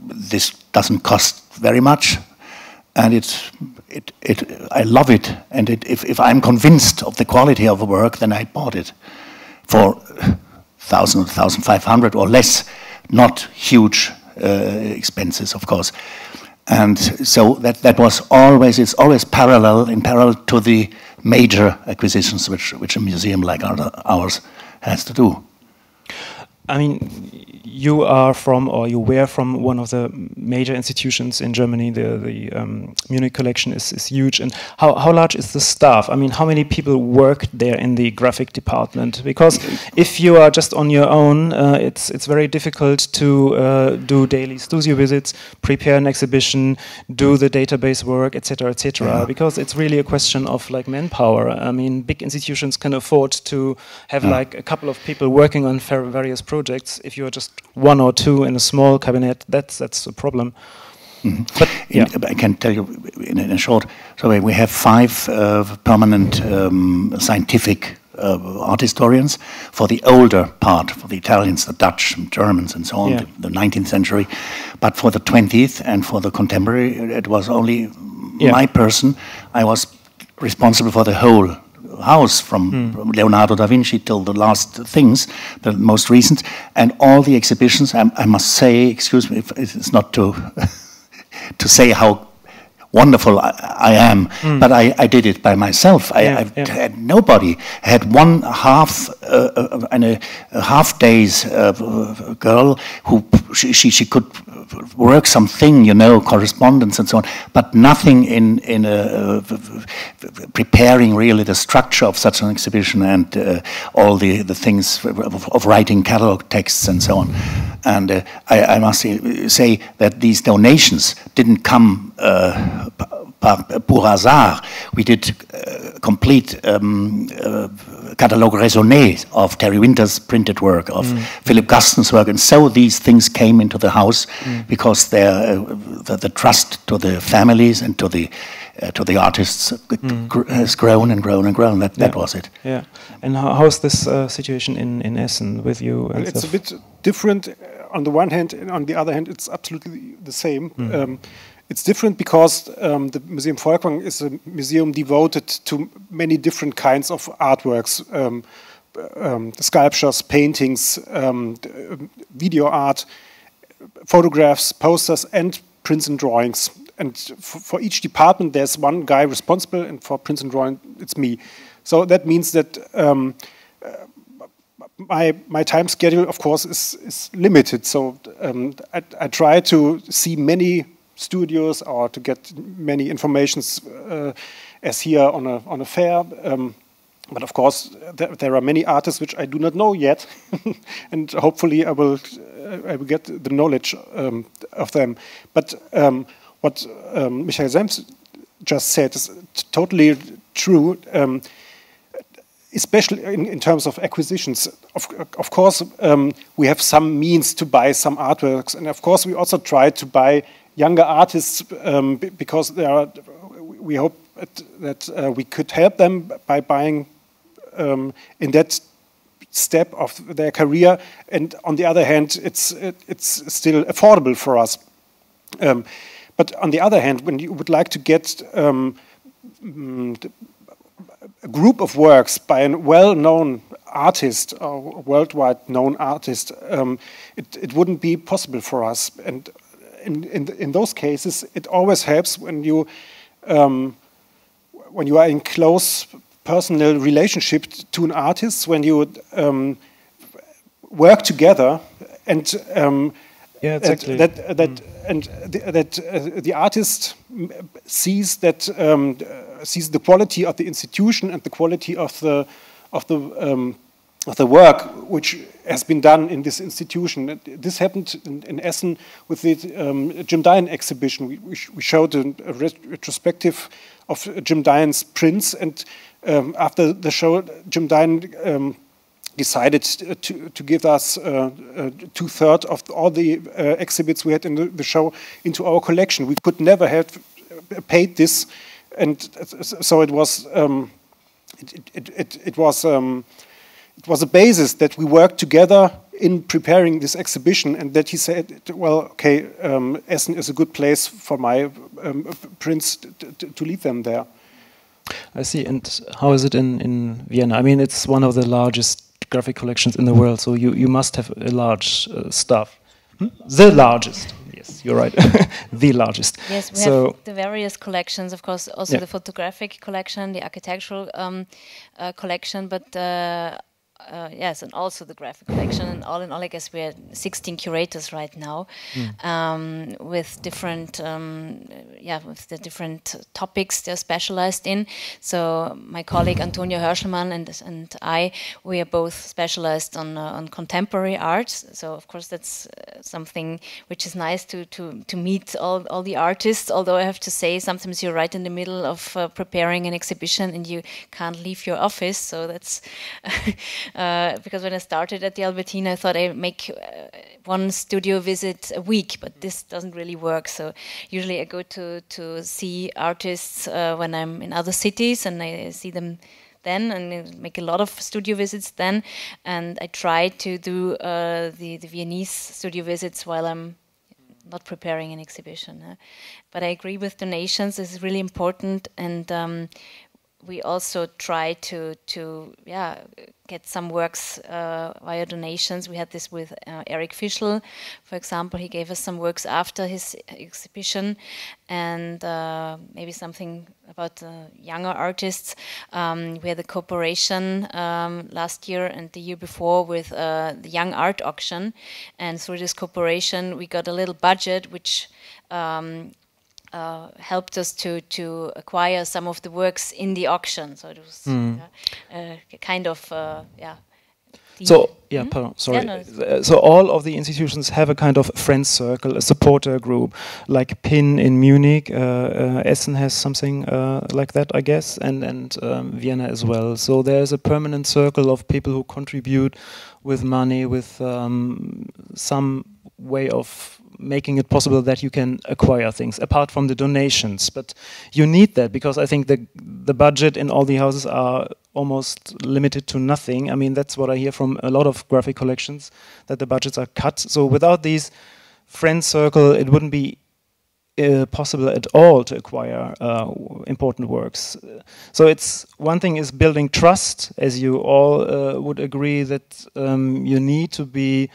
this doesn't cost very much, and I love it. And if I'm convinced of the quality of a work, then I bought it for 1,000, 1,500 or less, not huge expenses, of course. And so that was always, it's always in parallel to the major acquisitions which a museum like ours has to do. I mean, you are from, or you were from, one of the major institutions in Germany. The Munich collection is huge. And how large is the staff? I mean, how many people work there in the graphic department? Because if you are just on your own, it's very difficult to do daily studio visits, prepare an exhibition, do the database work, etc., etc. Yeah. Because it's really a question of like manpower. I mean, big institutions can afford to have like a couple of people working on various projects. If you are just one or two in a small cabinet, that's a problem. Mm-hmm. But yeah. I can tell you in a short. So we have 5 permanent scientific art historians for the older part, for the Italians, the Dutch, Germans, and so on, the 19th century. But for the 20th and for the contemporary, it was only my person. I was responsible for the whole house, from Leonardo da Vinci till the last things, the most recent, and all the exhibitions. I must say, excuse me, if it's not to to say how wonderful I am, but I did it by myself. I had nobody. I had one half and a half days girl who she could work something, you know, correspondence and so on, but nothing in preparing really the structure of such an exhibition and all the things of writing catalog texts and so on. And I must say that these donations didn't come pour hasard. We did complete catalogue raisonné of Terry Winter's printed work, of Philip Gaston's work, and so these things came into the house because the trust to the families and to the artists has grown and grown and grown. That was it. Yeah. And how's this situation in Essen with you? Well, it's a bit different on the one hand, and on the other hand, it's absolutely the same. It's different because the Museum Folkwang is a museum devoted to many different kinds of artworks, sculptures, paintings, video art, photographs, posters, and prints and drawings. And for each department, there's one guy responsible, and for prints and drawing, it's me. So that means that my time schedule, of course, is limited. So I try to see many studios or to get many informations as here on a fair. But of course, there are many artists which I do not know yet, and hopefully I will get the knowledge of them. But what Michael Semff just said is totally true, especially in terms of acquisitions. Of course, we have some means to buy some artworks, and of course we also try to buy younger artists because we hope that we could help them by buying in that step of their career, and on the other hand, it's still affordable for us. But on the other hand, when you would like to get a group of works by a well-known artist or worldwide known artist, it wouldn't be possible for us. And in those cases, it always helps when you are in close personal relationship to an artist, when you work together, and exactly. The artist sees the quality of the institution and the quality of the work which has been done in this institution. This happened in Essen with the Jim Dine exhibition. We showed a retrospective of Jim Dine's prints, and after the show, Jim Dine decided to give us 2/3 of all the exhibits we had in the show into our collection. We could never have paid this, and so it was it was a basis that we worked together in preparing this exhibition, and that he said, well, okay, Essen is a good place for my prints to leave them there. I see. And how is it in Vienna? I mean, it's one of the largest graphic collections in the world, so you must have a large stuff. The largest. Yes, you're right. The largest. Yes, we have the various collections, of course, also the photographic collection, the architectural collection, but yes, and also the graphic collection. And all in all, I guess we are 16 curators right now, with different, with the different topics they're specialized in. So my colleague Antònia and I, we are both specialized on contemporary art. So of course that's something which is nice to meet all the artists. Although I have to say, sometimes you're right in the middle of preparing an exhibition and you can't leave your office. So that's because when I started at the Albertina, I thought I'd make one studio visit a week, but this doesn't really work. So usually I go to see artists when I'm in other cities, and I see them then, and make a lot of studio visits then. And I try to do the Viennese studio visits while I'm not preparing an exhibition. But I agree with donations is really important, and we also try to get some works via donations. We had this with Eric Fischl, for example. He gave us some works after his exhibition, and maybe something about younger artists. We had a cooperation last year and the year before with the Young Art Auction, and through this cooperation we got a little budget which helped us to acquire some of the works in the auction. So it was kind of So pardon, sorry. Yeah, no. So all of the institutions have a kind of friend circle, a supporter group, like PIN in Munich. Essen has something like that, I guess, and Vienna as well. So there's a permanent circle of people who contribute with money, with some way of making it possible that you can acquire things apart from the donations. But you need that, because I think the budget in all the houses are almost limited to nothing. I mean, that's what I hear from a lot of graphic collections, that the budgets are cut. So without these friend circle, it wouldn't be possible at all to acquire important works. So it's one thing is building trust, as you all would agree that you need to be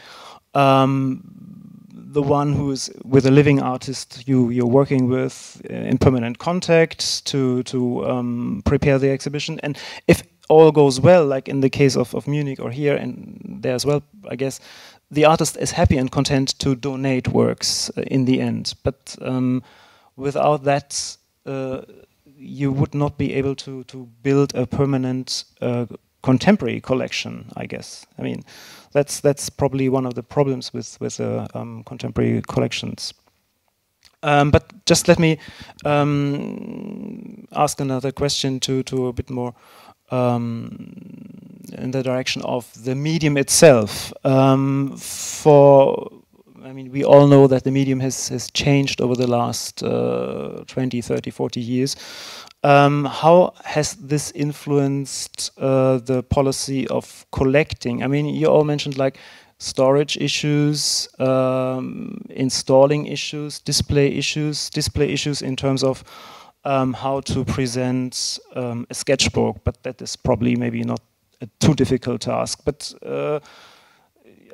the one who is with a living artist you're working with in permanent contact to prepare the exhibition. And if all goes well, like in the case of Munich or here and there as well, I guess, the artist is happy and content to donate works in the end. But without that, you would not be able to build a permanent contemporary collection, I guess. I mean, that's probably one of the problems with contemporary collections. But just let me ask another question to a bit more in the direction of the medium itself. I mean, we all know that the medium has changed over the last 20, 30, 40 years. How has this influenced the policy of collecting? I mean, you all mentioned like storage issues, installing issues, display issues in terms of how to present a sketchbook, but that is probably maybe not a too difficult task. But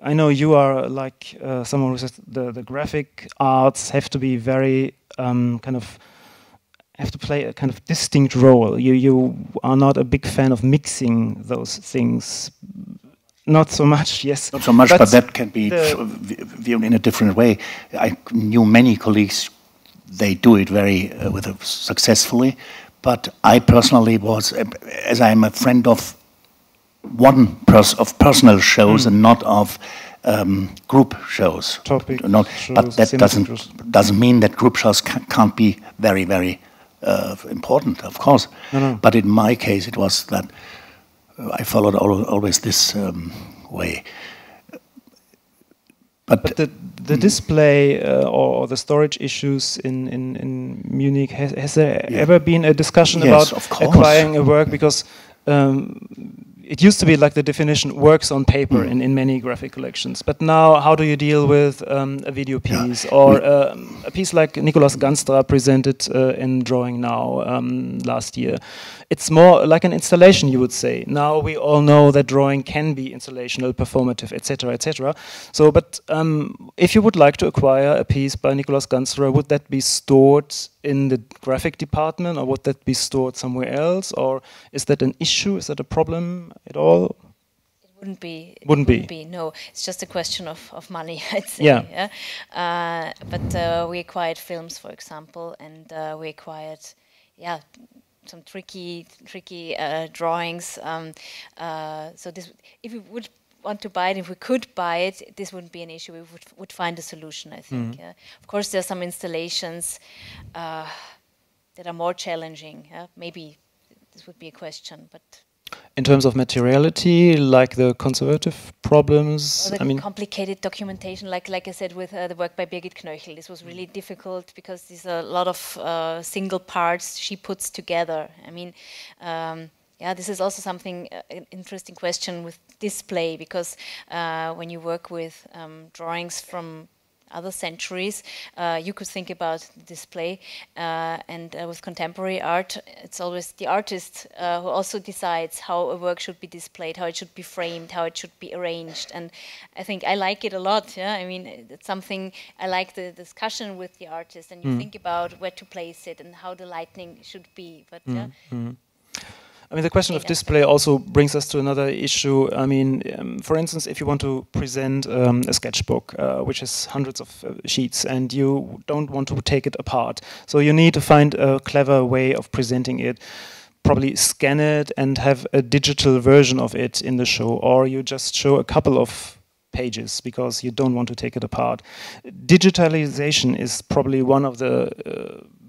I know you are like someone who says the graphic arts have to be very have to play a kind of distinct role. You are not a big fan of mixing those things. Not so much, yes. Not so much, but that can be viewed in a different way. I knew many colleagues, they do it very successfully, but I personally was, as I am a friend of personal shows and not of group shows. Topic not, shows, but that doesn't mean that group shows can't be very, very important, of course. No. But in my case, it was that I followed always this way. But the display or the storage issues in Munich, has there ever been a discussion about acquiring a work? Because it used to be like the definition works on paper in many graphic collections. But now, how do you deal with a video piece or a piece like Nicolas Ganstra presented in Drawing Now last year? It's more like an installation, you would say. Now we all know that drawing can be installational, performative, etc., etc. So, but if you would like to acquire a piece by Nicolas Ganstra, would that be stored in the graphic department, or would that be stored somewhere else, or is that an issue? Is that a problem at all? It wouldn't be. Wouldn't be. No, it's just a question of money, I'd say. Yeah. But we acquired films, for example, and we acquired, some tricky drawings. So this, if we would want to buy it, if we could buy it, this wouldn't be an issue. We would find a solution, I think. Of course, there are some installations that are more challenging. Maybe this would be a question, but. In terms of materiality, like the conservative problems, or the complicated documentation, like I said with the work by Birgit Knöchel, this was really difficult because there's a lot of single parts she puts together. I mean, this is also something, an interesting question with display, because when you work with drawings from other centuries. You could think about the display, and with contemporary art, it's always the artist who also decides how a work should be displayed, how it should be framed, how it should be arranged. And I think I like it a lot. Yeah, I mean, it's something I like, the discussion with the artist, and you think about where to place it and how the lighting should be. But yeah. I mean, the question of display also brings us to another issue. I mean, for instance, if you want to present a sketchbook, which has hundreds of sheets, and you don't want to take it apart, so you need to find a clever way of presenting it, probably scan it and have a digital version of it in the show, or you just show a couple of pages because you don't want to take it apart. Digitalization is probably one of the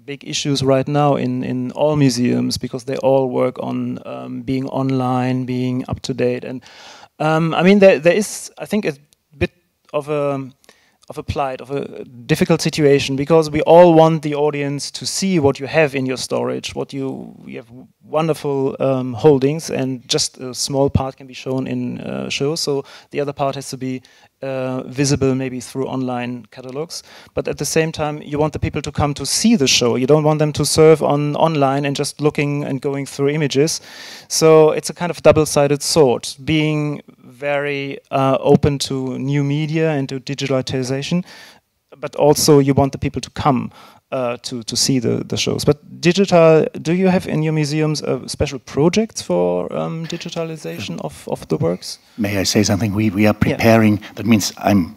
big issues right now in all museums, because they all work on being online, being up to date, and I mean there is, I think, a bit of a plight, of a difficult situation, because we all want the audience to see what you have in your storage, you have wonderful holdings, and just a small part can be shown in shows, so the other part has to be visible maybe through online catalogs. But at the same time, you want the people to come to see the show. You don't want them to surf online and just looking and going through images. So it's a kind of double-sided sword, being very open to new media and to digitalization, but also you want the people to come to see the shows. But digital, do you have in your museums special projects for digitalization of the works? May I say something? We are preparing, that means I'm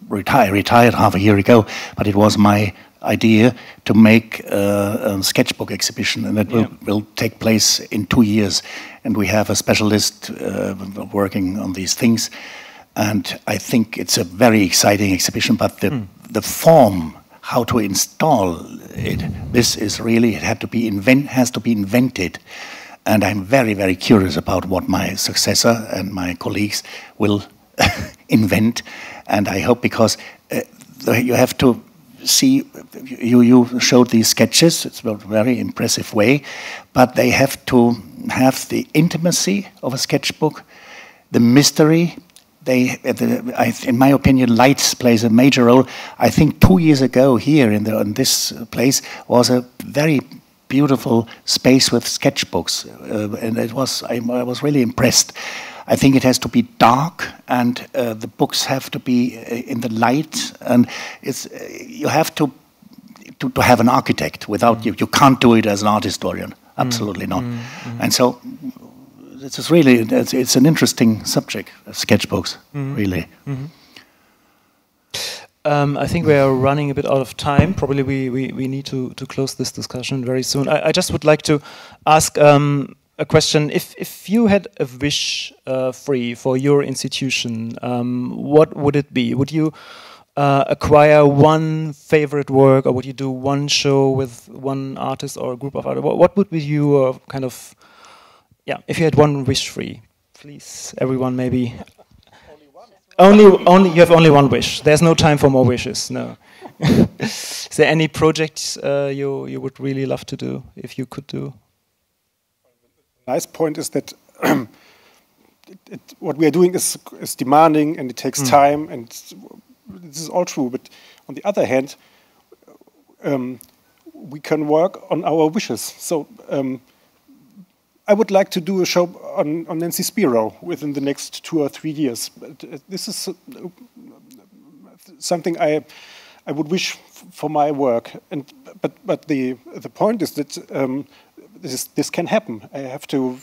retired half a year ago, but it was my idea to make a sketchbook exhibition, and it will take place in 2 years. And we have a specialist working on these things. And I think it's a very exciting exhibition, but the form, how to install it, this is really, it has to be invented. And I'm very, very curious about what my successor and my colleagues will invent. And I hope, because you have to see, you showed these sketches, it's a very impressive way, but they have to have the intimacy of a sketchbook, the mystery. In my opinion, lights plays a major role. I think 2 years ago here in this place was a very beautiful space with sketchbooks, and I was really impressed. I think it has to be dark, and the books have to be in the light, and you have to have an architect. Without you can't do it as an art historian. Absolutely not. And so it's an interesting subject, sketchbooks, really. I think we are running a bit out of time. Probably we need to close this discussion very soon. I just would like to ask a question. If you had a wish free for your institution, what would it be? Would you acquire one favorite work, or would you do one show with one artist or a group of artists? What would be your kind of, if you had one wish free, please, everyone, maybe. Only you have only one wish. There's no time for more wishes. No. Is there any project you would really love to do, if you could do? Nice point is that what we are doing is demanding, and it takes time, and this is all true. But on the other hand, we can work on our wishes. So I would like to do a show on Nancy Spiro within the next 2 or 3 years. This is something I would wish for my work. But the point is that this can happen. I have to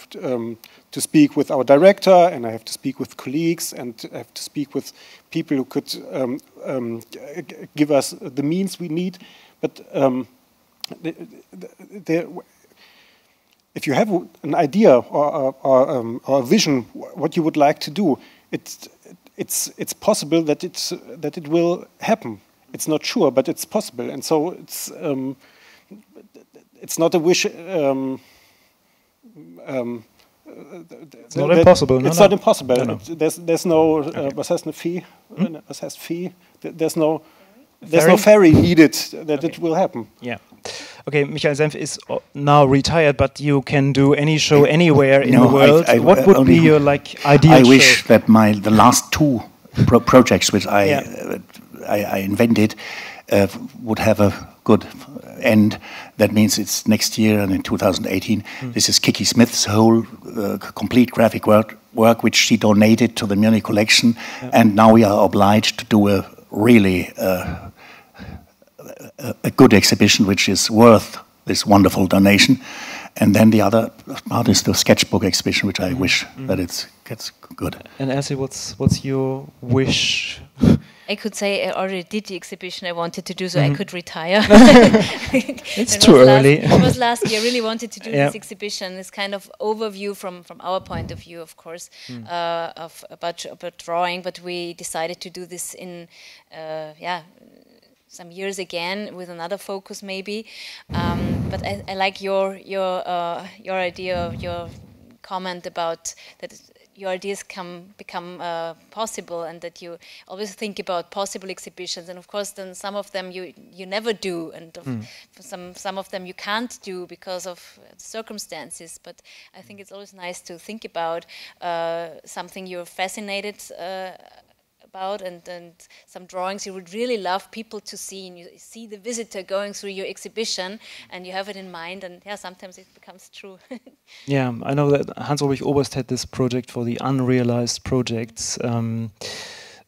speak with our director, and I have to speak with colleagues, and I have to speak with people who could give us the means we need. But if you have an idea or a vision, what you would like to do, it's possible that it will happen. It's not sure, but it's possible, and so it's not a wish. It's not impossible. It's not impossible. No. There's no was heißt eine Fee? Was heißt Fee? There's no ferry needed that it will happen. Yeah. Okay, Michael Semff is now retired, but you can do any show anywhere in the world. What would be your ideal show? I wish that the last 2 projects which I I invented would have a good end. That means it's next year and in 2018. This is Kiki Smith's whole complete graphic work, which she donated to the Munich collection, and now we are obliged to do a really a good exhibition, which is worth this wonderful donation. And then the other part is the sketchbook exhibition, which I wish that it gets good. And Elsy, what's your wish? I could say I already did the exhibition I wanted to do, so I could retire. It's too early. It was last year. I really wanted to do this exhibition, this kind of overview from our point of view, of course, about drawing. But we decided to do this in, some years again with another focus maybe. But I like your idea, your comment about that. Your ideas become possible, and that you always think about possible exhibitions. And of course, then some of them you never do, and some of them you can't do because of circumstances. But I think it's always nice to think about something you're fascinated about, and some drawings you would really love people to see, and you see the visitor going through your exhibition, and you have it in mind, and sometimes it becomes true. Yeah, I know that Hans-Ulrich Oberst had this project for the unrealized projects.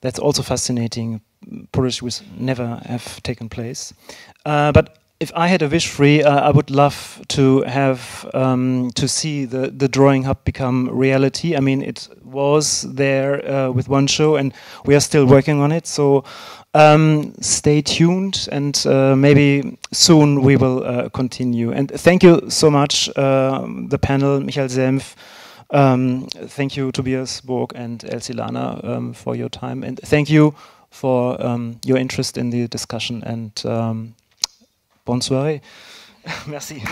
That's also fascinating. Projects which never have taken place. But if I had a wish free, I would love to have to see the drawing hub become reality. I mean, it was there with one show, and we are still working on it. So stay tuned, and maybe soon we will continue. And thank you so much, the panel, Michael Semff. Thank you, Tobias Burg and Elsy Lahner, for your time, and thank you for your interest in the discussion. And bonne soirée. Merci.